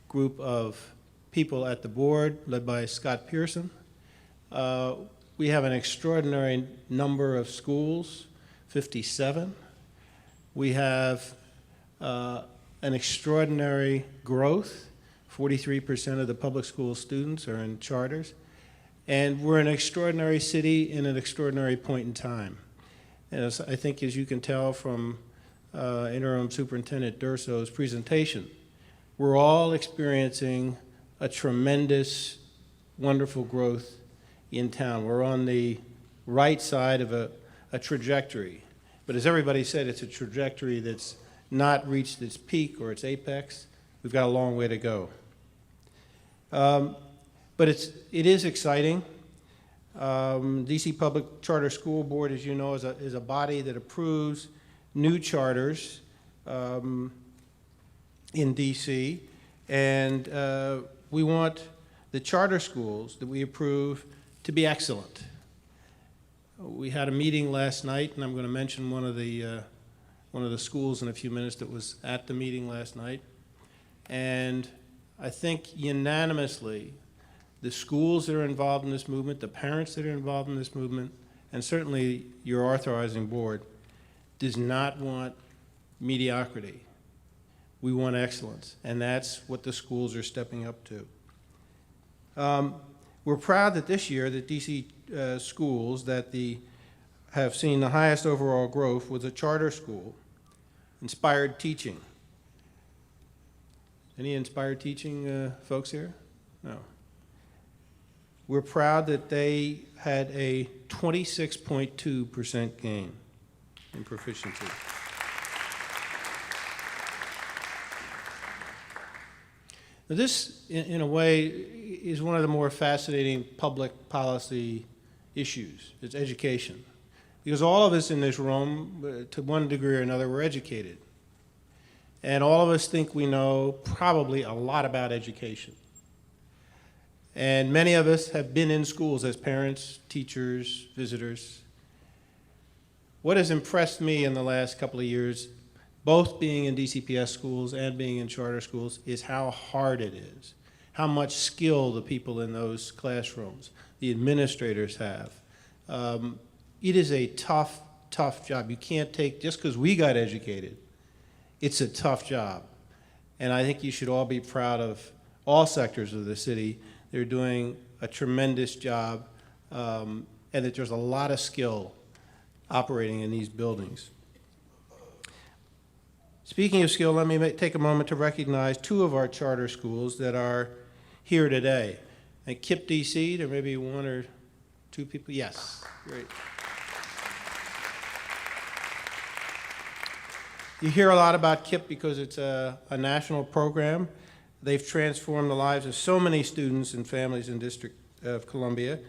group of people at the board, led by Scott Pearson. We have an extraordinary number of schools, 57. We have an extraordinary growth. 43% of the public school students are in charters. And we're an extraordinary city in an extraordinary point in time. And I think, as you can tell from Interim Superintendent Durso's presentation, we're all experiencing a tremendous, wonderful growth in town. We're on the right side of a trajectory. But as everybody said, it's a trajectory that's not reached its peak or its apex. We've got a long way to go. But it is exciting. DC Public Charter School Board, as you know, is a body that approves new charters in DC, and we want the charter schools that we approve to be excellent. We had a meeting last night, and I'm going to mention one of the schools in a few minutes that was at the meeting last night, and I think unanimously the schools that are involved in this movement, the parents that are involved in this movement, and certainly your authorizing board does not want mediocrity. We want excellence, and that's what the schools are stepping up to. We're proud that this year that DC schools have seen the highest overall growth was a charter school, Inspired Teaching. Any Inspired Teaching folks here? No. We're proud that they had a 26.2% gain in proficiency. Now this, in a way, is one of the more fascinating public policy issues. It's education. Because all of us in this room, to one degree or another, we're educated. And all of us think we know probably a lot about education. And many of us have been in schools as parents, teachers, visitors. What has impressed me in the last couple of years, both being in DCPS schools and being in charter schools, is how hard it is, how much skill the people in those classrooms, the administrators have. It is a tough, tough job. You can't take, just because we got educated, it's a tough job. And I think you should all be proud of all sectors of the city. They're doing a tremendous job, and that there's a lot of skill operating in these buildings. Speaking of skill, let me take a moment to recognize two of our charter schools that are here today. At KIPP DC, there may be one or two people. Yes, great. You hear a lot about KIPP because it's a national program. They've transformed the lives of so many students and families in District of Columbia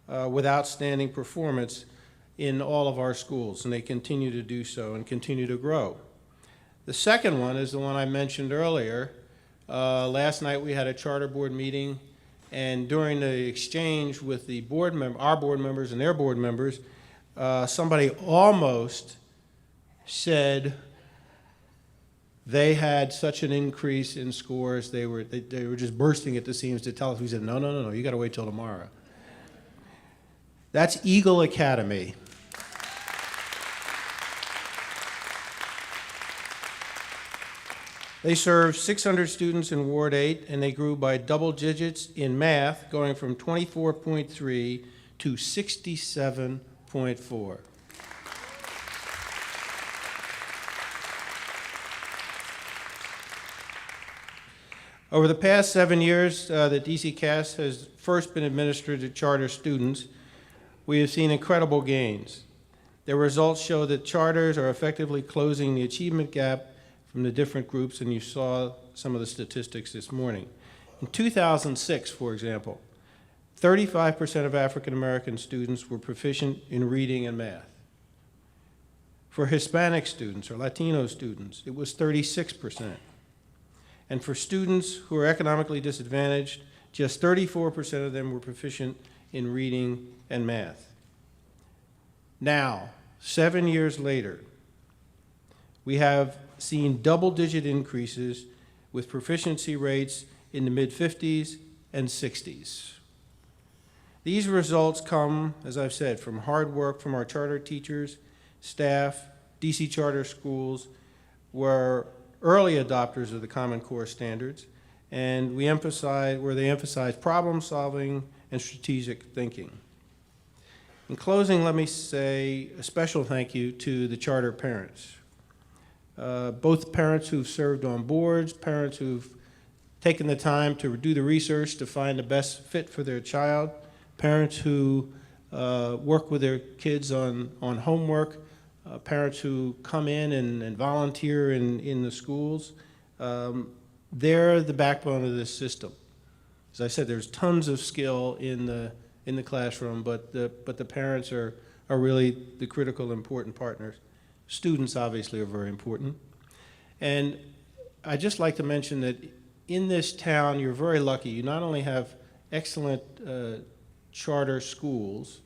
with outstanding performance in all of our schools, and they continue to do so and continue to grow. The second one is the one I mentioned earlier. Last night we had a charter board meeting, and during the exchange with the our board members and their board members, somebody almost said they had such an increase in scores, they were just bursting at the seams to tell us. We said, no, you got to wait till tomorrow. That's Eagle Academy. They served 600 students in Ward 8, and they grew by double digits in math, going from 24.3 to 67.4. Over the past 7 years that DC CAS has first been administered to charter students, we have seen incredible gains. Their results show that charters are effectively closing the achievement gap from the different groups, and you saw some of the statistics this morning. In 2006, for example, 35% of African American students were proficient in reading and math. For Hispanic students or Latino students, it was 36%. And for students who are economically disadvantaged, just 34% of them were proficient in reading and math. Now, 7 years later, we have seen double-digit increases with proficiency rates in the mid-50s and 60s. These results come, as I've said, from hard work from our charter teachers, staff, DC charter schools were early adopters of the Common Core standards, and they emphasize problem solving and strategic thinking. In closing, let me say a special thank you to the charter parents. Both parents who've served on boards, parents who've taken the time to do the research to find the best fit for their child, parents who work with their kids on homework, parents who come in and volunteer in the schools. They're the backbone of this system. As I said, there's tons of skill in the classroom, but the parents are really the critical, important partners. Students obviously are very important. And I'd just like to mention that in this town, you're very lucky. You not only have excellent charter schools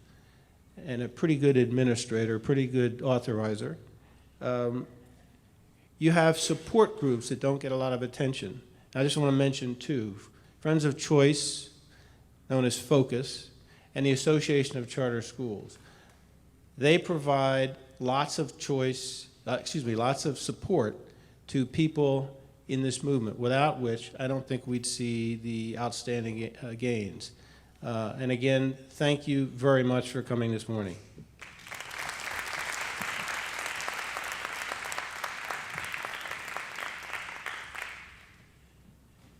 and a pretty good administrator, pretty good authorizer, you have support groups that don't get a lot of attention. I just want to mention two: Friends of Choice, known as Focus, and the Association of Charter Schools. They provide lots of lots of support to people in this movement, without which I don't think we'd see the outstanding gains. And again, thank you very much for coming this morning.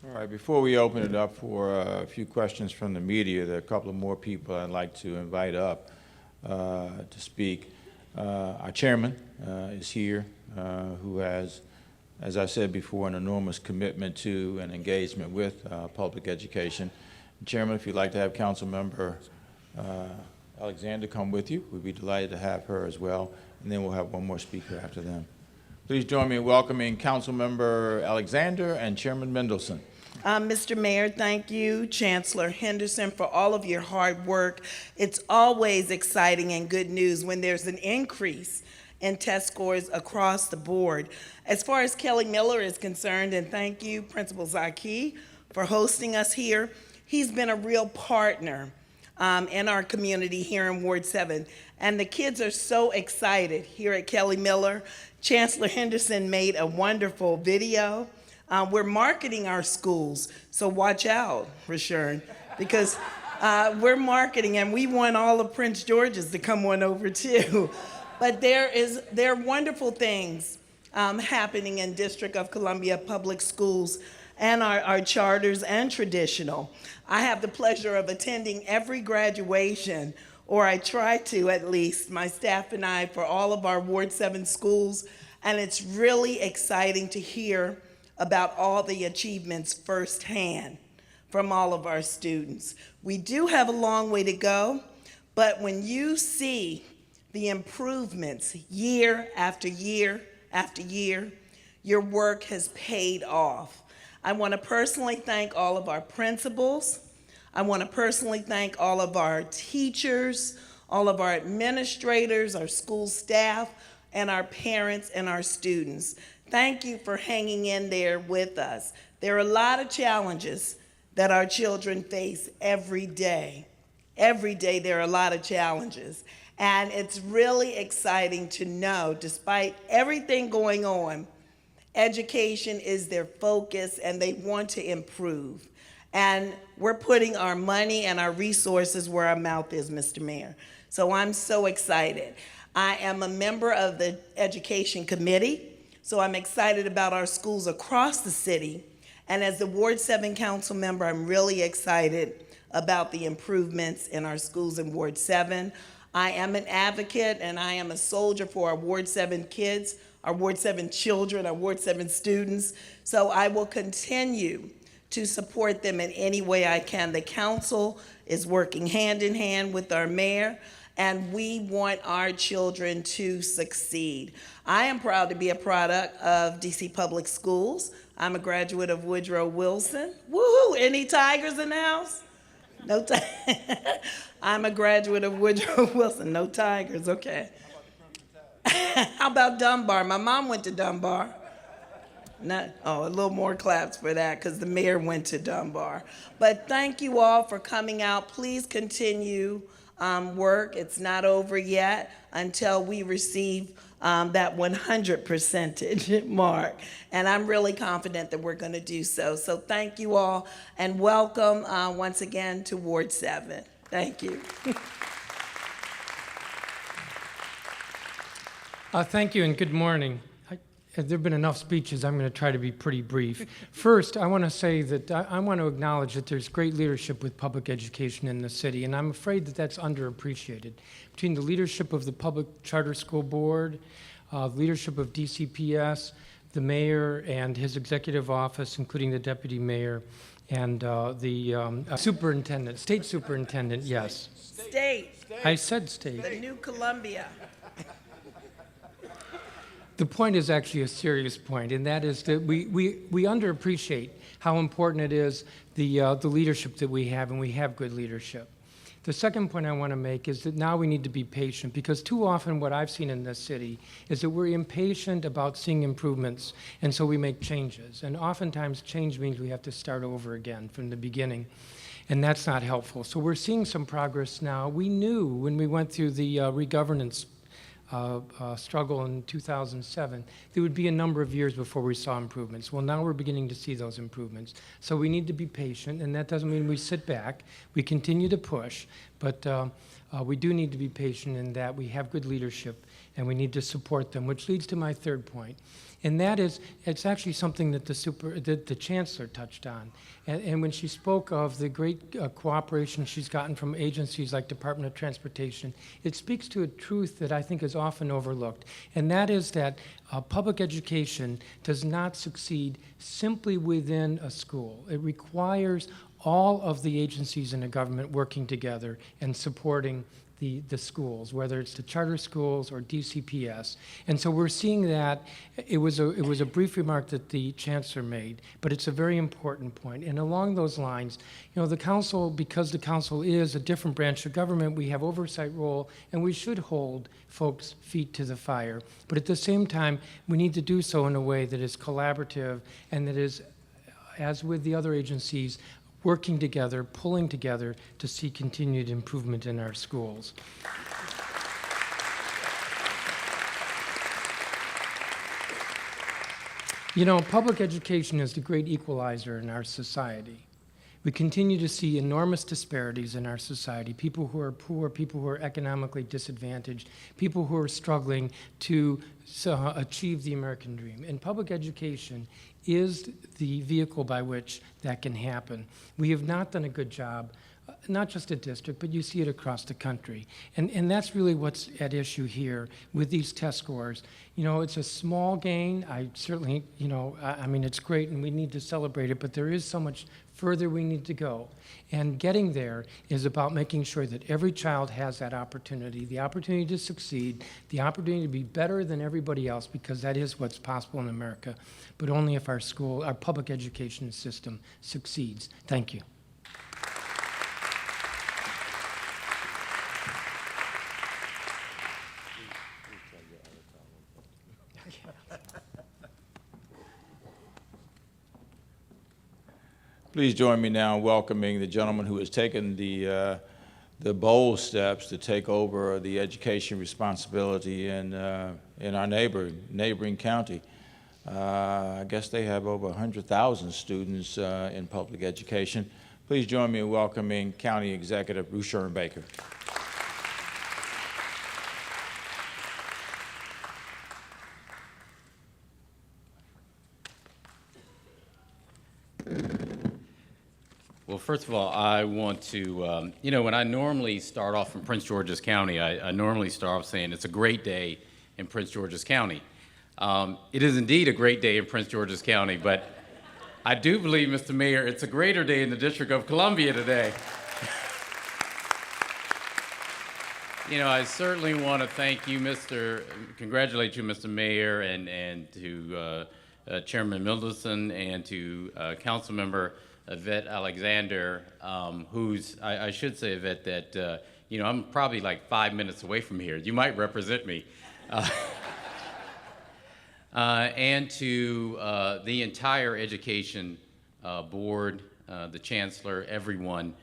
All right, before we open it up for a few questions from the media, there are a couple of more people I'd like to invite up to speak. Our chairman is here, who has, as I said before, an enormous commitment to and engagement with public education. Chairman, if you'd like to have Council Member Alexander come with you, we'd be delighted to have her as well, and then we'll have one more speaker after them. Please join me in welcoming Council Member Alexander and Chairman Mendelson. Mr. Mayor, thank you, Chancellor Henderson, for all of your hard work. It's always exciting and good news when there's an increase in test scores across the board. As far as Kelly Miller is concerned, and thank you, Principal Zaki, for hosting us here. He's been a real partner in our community here in Ward 7. And the kids are so excited here at Kelly Miller. Chancellor Henderson made a wonderful video. We're marketing our schools, so watch out, Rushern, because we're marketing, and we want all of Prince George's to come on over too. But there are wonderful things happening in District of Columbia Public Schools and our charters and traditional. I have the pleasure of attending every graduation, or I try to at least, my staff and I, for all of our Ward 7 schools, and it's really exciting to hear about all the achievements firsthand from all of our students. We do have a long way to go, but when you see the improvements year after year after year, your work has paid off. I want to personally thank all of our principals. I want to personally thank all of our teachers, all of our administrators, our school staff, and our parents and our students. Thank you for hanging in there with us. There are a lot of challenges that our children face every day. Every day there are a lot of challenges. And it's really exciting to know, despite everything going on, education is their focus and they want to improve. And we're putting our money and our resources where our mouth is, Mr. Mayor. So I'm so excited. I am a member of the Education Committee, so I'm excited about our schools across the city. And as the Ward 7 council member, I'm really excited about the improvements in our schools in Ward 7. I am an advocate and I am a soldier for our Ward 7 kids, our Ward 7 children, our Ward 7 students. So I will continue to support them in any way I can. The council is working hand in hand with our mayor, and we want our children to succeed. I am proud to be a product of DC Public Schools. I'm a graduate of Woodrow Wilson. Woohoo! Any Tigers in the house? No I'm a graduate of Woodrow Wilson. No Tigers, okay. How about Dunbar? My mom went to Dunbar. A little more claps for that because the mayor went to Dunbar. But thank you all for coming out. Please continue work. It's not over yet until we receive that 100% mark. And I'm really confident that we're going to do so. So thank you all, and welcome once again to Ward 7. Thank you. Thank you and good morning. There have been enough speeches. I'm going to try to be pretty brief. First, I want to say that I want to acknowledge that there's great leadership with public education in the city, and I'm afraid that that's underappreciated. Between the leadership of the Public Charter School Board, the leadership of DCPS, the mayor and his executive office, including the deputy mayor, and the superintendent, state superintendent, yes. State, I said state. the new Columbia. The point is actually a serious point, and that is that we underappreciate how important it is, the leadership that we have, and we have good leadership. The second point I want to make is that now we need to be patient, because too often what I've seen in this city is that we're impatient about seeing improvements, and so we make changes. And oftentimes change means we have to start over again from the beginning, and that's not helpful. So we're seeing some progress now. We knew when we went through the regovernance struggle in 2007, there would be a number of years before we saw improvements. Well, now we're beginning to see those improvements. So we need to be patient, and that doesn't mean we sit back. We continue to push, but we do need to be patient in that we have good leadership, and we need to support them, which leads to my third point. And that is, it's actually something that the chancellor touched on. And when she spoke of the great cooperation she's gotten from agencies like Department of Transportation, it speaks to a truth that I think is often overlooked. And that is that public education does not succeed simply within a school. It requires all of the agencies in the government working together and supporting the schools, whether it's the charter schools or DCPS. And so we're seeing that. It was a brief remark that the chancellor made, but it's a very important point. And along those lines, you know, the council, because the council is a different branch of government, we have oversight role, and we should hold folks' feet to the fire. But at the same time, we need to do so in a way that is collaborative and that is, as with the other agencies, working together, pulling together to see continued improvement in our schools. You know, public education is the great equalizer in our society. We continue to see enormous disparities in our society, people who are poor, people who are economically disadvantaged, people who are struggling to achieve the American dream. And public education is the vehicle by which that can happen. We have not done a good job, not just at district, but you see it across the country. And that's really what's at issue here with these test scores. You know, it's a small gain. I certainly, you know, I mean, it's great and we need to celebrate it, but there is so much further we need to go. And getting there is about making sure that every child has that opportunity, the opportunity to succeed, the opportunity to be better than everybody else, because that is what's possible in America, but only if our public education system succeeds. Thank you. Please join me now in welcoming the gentleman who has taken the bold steps to take over the education responsibility in our neighboring county. I guess they have over 100,000 students in public education. Please join me in welcoming County Executive Rushern Baker. Well, first of all, I want to, you know, when I normally start off in Prince George's County, I normally start off saying it's a great day in Prince George's County. It is indeed a great day in Prince George's County, but I do believe, Mr. Mayor, it's a greater day in the District of Columbia today. You know, I certainly want to thank you, congratulate you, Mr. Mayor, and to Chairman Mendelson and to Councilmember Yvette Alexander, who's, I should say, Yvette, that, you know, I'm probably like 5 minutes away from here. You might represent me. And to the entire education board, the chancellor, everyone,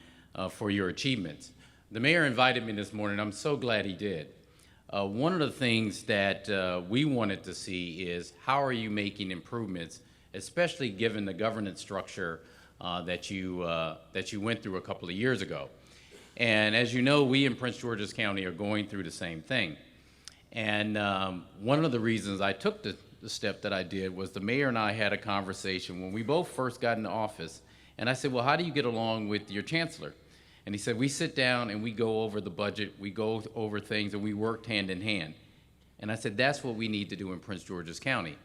for your achievements. The mayor invited me this morning. I'm so glad he did. one of the things that we wanted to see is how are you making improvements, especially given the governance structure that you went through a couple of years ago. And as you know, we in Prince George's County are going through the same thing. And one of the reasons I took the step that I did was the mayor and I had a conversation when we both first got into office. And I said, well, how do you get along with your chancellor? And he said, we sit down and we go over the budget, we go over things, and we worked hand in hand. And I said, that's what we need to do in Prince George's County.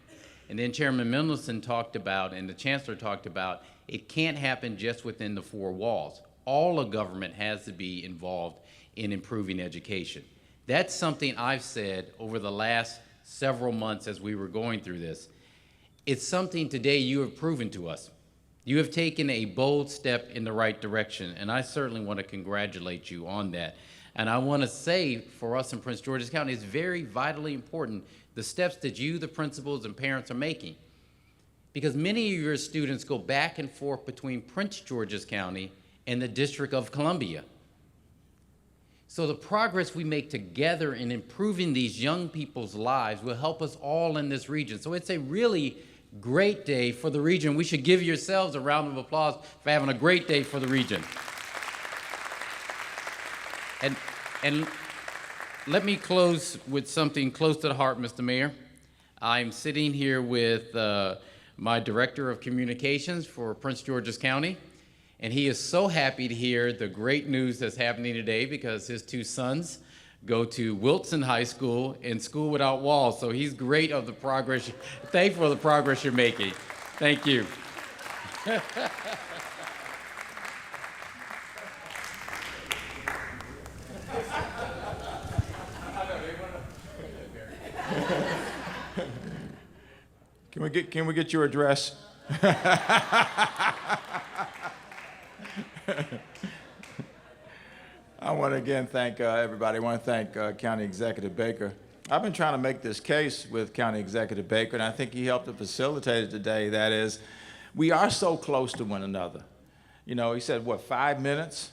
And then Chairman Mendelson talked about, and the chancellor talked about, it can't happen just within the four walls. All of government has to be involved in improving education. That's something I've said over the last several months as we were going through this. It's something today you have proven to us. You have taken a bold step in the right direction, and I certainly want to congratulate you on that. And I want to say for us in Prince George's County, it's very vitally important the steps that you, the principals, and parents are making. Because many of your students go back and forth between Prince George's County and the District of Columbia. So the progress we make together in improving these young people's lives will help us all in this region. So it's a really great day for the region. We should give yourselves a round of applause for having a great day for the region. And let me close with something close to the heart, Mr. Mayor. I'm sitting here with my Director of Communications for Prince George's County, and he is so happy to hear the great news that's happening today because his two sons go to Wilson High School and School Without Walls. So he's great of the progress, thankful for the progress you're making. Thank you. Can we get your address? I want to again thank everybody. I want to thank County Executive Baker. I've been trying to make this case with County Executive Baker, and I think he helped to facilitate it today. That is, we are so close to one another. You know, he said, what, 5 minutes?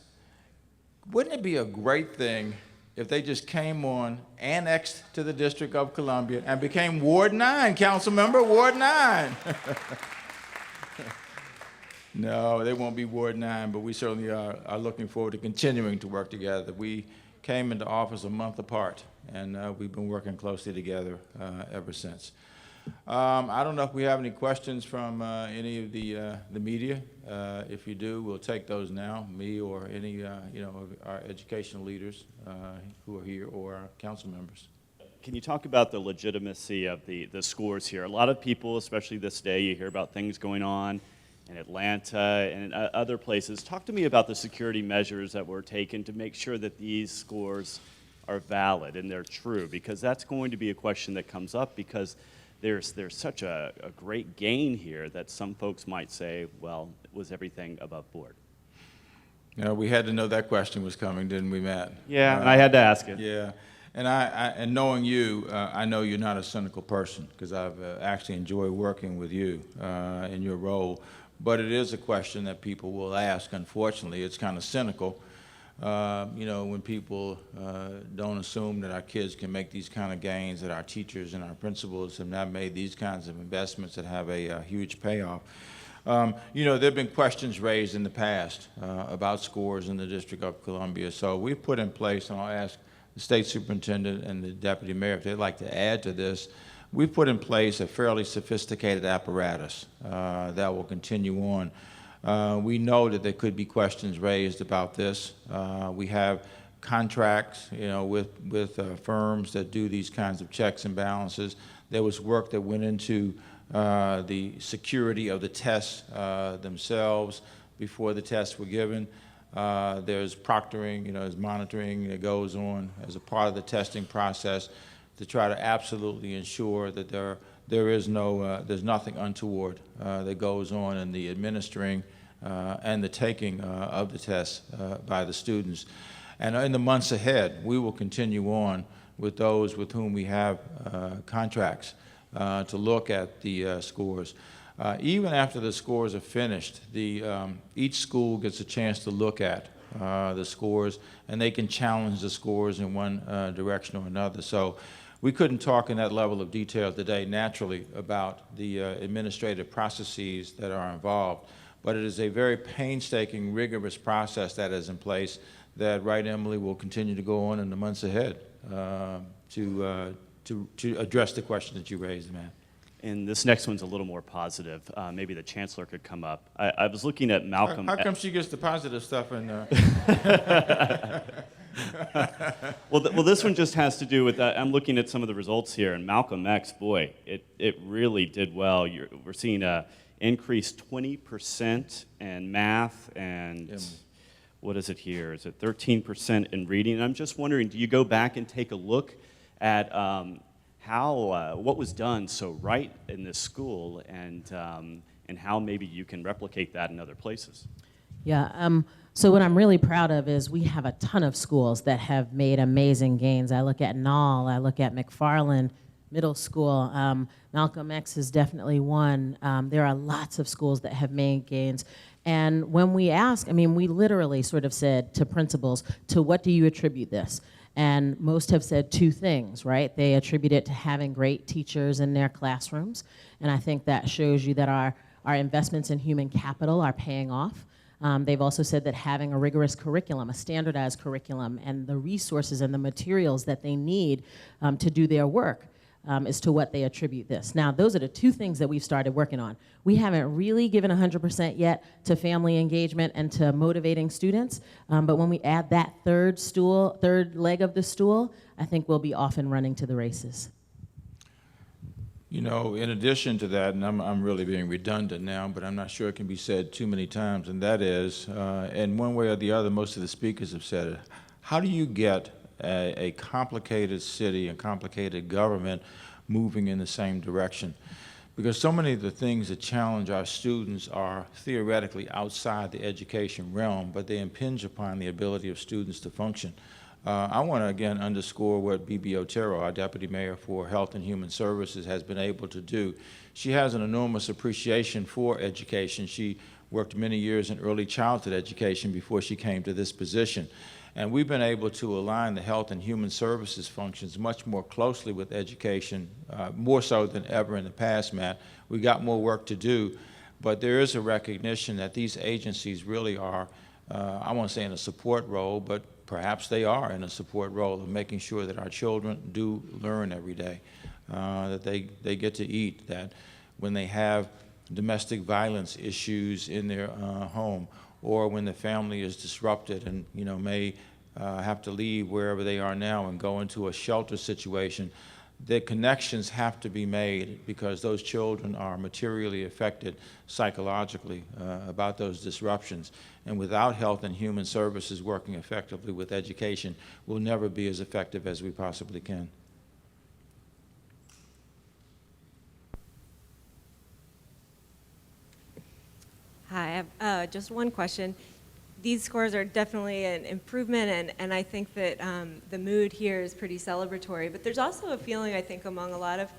Wouldn't it be a great thing if they just came on, annexed to the District of Columbia, and became Ward 9, council member, Ward 9. No, they won't be Ward 9, but we certainly are looking forward to continuing to work together. We came into office a month apart, and we've been working closely together ever since. I don't know if we have any questions from any of the media. If you do, we'll take those now, me or any of our educational leaders who are here or our council members. Can you talk about the legitimacy of the scores here? A lot of people, especially this day, you hear about things going on in Atlanta and other places. Talk to me about the security measures that were taken to make sure that these scores are valid and they're true, because that's going to be a question that comes up because there's such a great gain here that some folks might say, well, was everything above board? You know, we had to know that question was coming, didn't we, Matt? Yeah, and I had to ask it. Yeah, and and knowing you, I know you're not a cynical person because I've actually enjoyed working with you in your role. But it is a question that people will ask. Unfortunately, it's kind of cynical. When people don't assume that our kids can make these kind of gains, that our teachers and our principals have not made these kinds of investments that have a huge payoff. There have been questions raised in the past about scores in the District of Columbia. So we've put in place, and I'll ask the State Superintendent and the Deputy Mayor if they'd like to add to this, we've put in place a fairly sophisticated apparatus that will continue on. We know that there could be questions raised about this. We have contracts, with firms that do these kinds of checks and balances. There was work that went into the security of the tests themselves before the tests were given. There's proctoring, there's monitoring that goes on as a part of the testing process to try to absolutely ensure that there's nothing untoward that goes on in the administering and the taking of the tests by the students. And in the months ahead, we will continue on with those with whom we have contracts to look at the scores. Even after the scores are finished, each school gets a chance to look at the scores, and they can challenge the scores in one direction or another. So we couldn't talk in that level of detail today, naturally, about the administrative processes that are involved, but it is a very painstaking, rigorous process that is in place that, right, Emily, will continue to go on in the months ahead to address the question that you raised, man. And this next one's a little more positive. Maybe the chancellor could come up. I was looking at Malcolm. How come she gets the positive stuff in there? Well, this one just has to do with, I'm looking at some of the results here, and Malcolm X, boy, it really did well. We're seeing a increase 20% in math, and what is it here? Is it 13% in reading? And I'm just wondering, do you go back and take a look at what was done so right in this school, and how maybe you can replicate that in other places? Yeah, so what I'm really proud of is we have a ton of schools that have made amazing gains. I look at Knoll, I look at McFarland Middle School. Malcolm X is definitely one. There are lots of schools that have made gains. And when we ask, I mean, we literally sort of said to principals, to what do you attribute this? And most have said two things, right? They attribute it to having great teachers in their classrooms. And I think that shows you that our investments in human capital are paying off. They've also said that having a rigorous curriculum, a standardized curriculum, and the resources and the materials that they need to do their work is to what they attribute this. Now, those are the two things that we've started working on. We haven't really given 100% yet to family engagement and to motivating students, but when we add that third leg of the stool, I think we'll be off and running to the races. You know, in addition to that, and I'm really being redundant now, but I'm not sure it can be said too many times, and that is, in one way or the other, most of the speakers have said it, how do you get a complicated city and complicated government moving in the same direction? Because so many of the things that challenge our students are theoretically outside the education realm, but they impinge upon the ability of students to function. I want to again underscore what Bibi Otero, our Deputy Mayor for Health and Human Services, has been able to do. She has an enormous appreciation for education. She worked many years in early childhood education before she came to this position. And we've been able to align the health and human services functions much more closely with education, more so than ever in the past, Matt. We got more work to do, but there is a recognition that these agencies really are, I won't say in a support role, but perhaps they are in a support role of making sure that our children do learn every day, that they get to eat, that when they have domestic violence issues in their home, or when the family is disrupted and may have to leave wherever they are now and go into a shelter situation, the connections have to be made because those children are materially affected psychologically about those disruptions. And without health and human services working effectively with education, we'll never be as effective as we possibly can. Hi, I have just one question. These scores are definitely an improvement, and I think that the mood here is pretty celebratory, but there's also a feeling, I think, among a lot of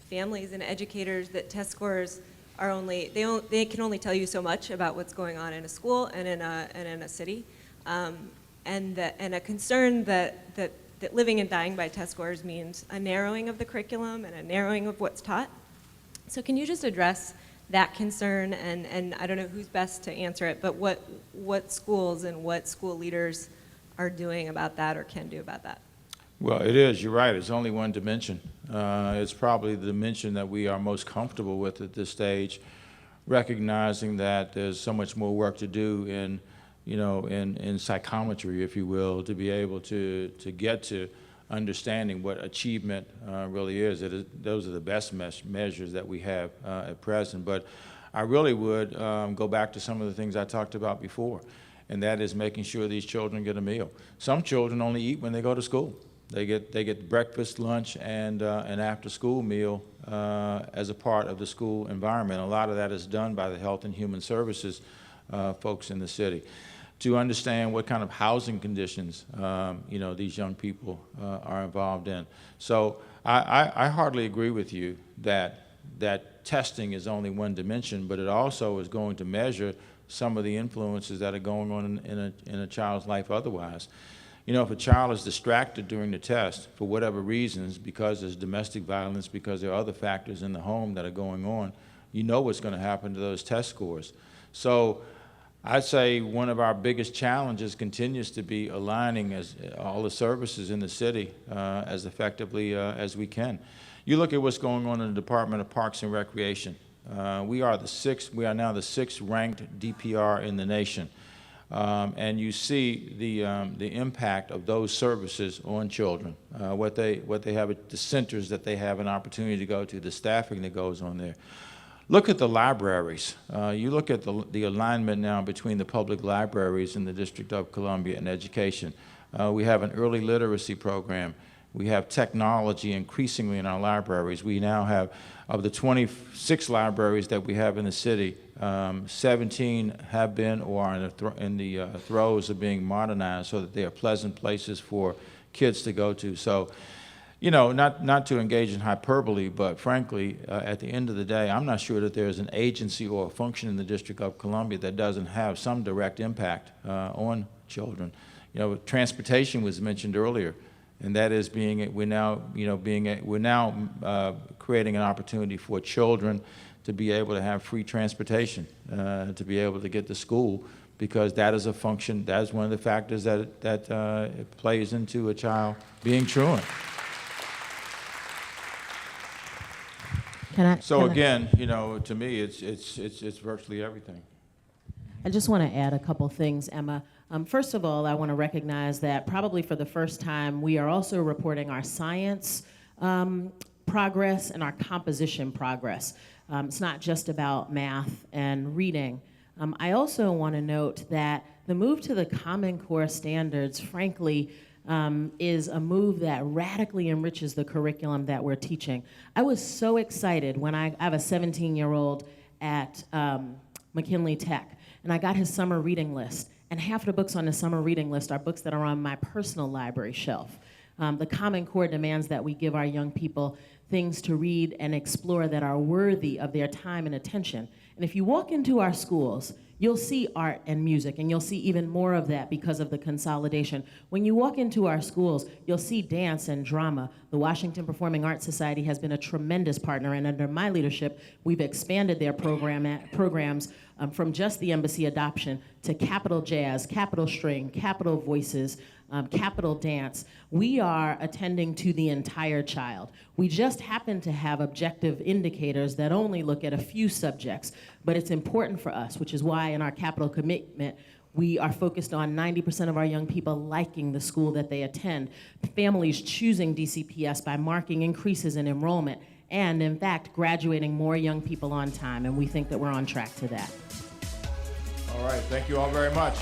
families and educators that test scores are they can only tell you so much about what's going on in a school and in a city, and a concern that living and dying by test scores means a narrowing of the curriculum and a narrowing of what's taught. So can you just address that concern, and I don't know who's best to answer it, but what schools and what school leaders are doing about that or can do about that? Well, it is, you're right, it's only one dimension. It's probably the dimension that we are most comfortable with at this stage, recognizing that there's so much more work to do in psychometry, if you will, to be able to get to understanding what achievement really is. Those are the best measures that we have at present. But I really would go back to some of the things I talked about before, and that is making sure these children get a meal. Some children only eat when they go to school. They get breakfast, lunch, and an after-school meal as a part of the school environment. A lot of that is done by the Health and Human Services folks in the city, to understand what kind of housing conditions these young people are involved in. So I hardly agree with you that testing is only one dimension, but it also is going to measure some of the influences that are going on in a child's life otherwise. You know, if a child is distracted during the test for whatever reasons, because there's domestic violence, because there are other factors in the home that are going on, you know what's going to happen to those test scores. So I'd say one of our biggest challenges continues to be aligning all the services in the city as effectively as we can. You look at what's going on in the Department of Parks and Recreation. We are now the sixth ranked DPR in the nation. And you see the impact of those services on children, what they have at the centers that they have an opportunity to go to, the staffing that goes on there. Look at the libraries. You look at the alignment now between the public libraries in the District of Columbia and education. We have an early literacy program. We have technology increasingly in our libraries. We now have, of the 26 libraries that we have in the city, 17 have been or are in the throes of being modernized so that they are pleasant places for kids to go to. So, you know, not to engage in hyperbole, but frankly, at the end of the day, I'm not sure that there's an agency or a function in the District of Columbia that doesn't have some direct impact on children. You know, transportation was mentioned earlier, and that is we're now creating an opportunity for children to be able to have free transportation, to be able to get to school, because that is a function, that is one of the factors that plays into a child being truant. Again, you know, to me, it's virtually everything. I just want to add a couple things, Emma. First of all, I want to recognize that probably for the first time, we are also reporting our science progress and our composition progress. It's not just about math and reading. I also want to note that the move to the Common Core standards, frankly, is a move that radically enriches the curriculum that we're teaching. I was so excited when I have a 17-year-old at McKinley Tech, and I got his summer reading list, and half the books on the summer reading list are books that are on my personal library shelf. The Common Core demands that we give our young people things to read and explore that are worthy of their time and attention. And if you walk into our schools, you'll see art and music, and you'll see even more of that because of the consolidation. When you walk into our schools, you'll see dance and drama. The Washington Performing Arts Society has been a tremendous partner, and under my leadership, we've expanded their programs from just the embassy adoption to Capital Jazz, Capital String, Capital Voices, Capital Dance. We are attending to the entire child. We just happen to have objective indicators that only look at a few subjects, but it's important for us, which is why in our capital commitment, we are focused on 90% of our young people liking the school that they attend, families choosing DCPS by marking increases in enrollment, and in fact, graduating more young people on time, and we think that we're on track to that. All right, thank you all very much.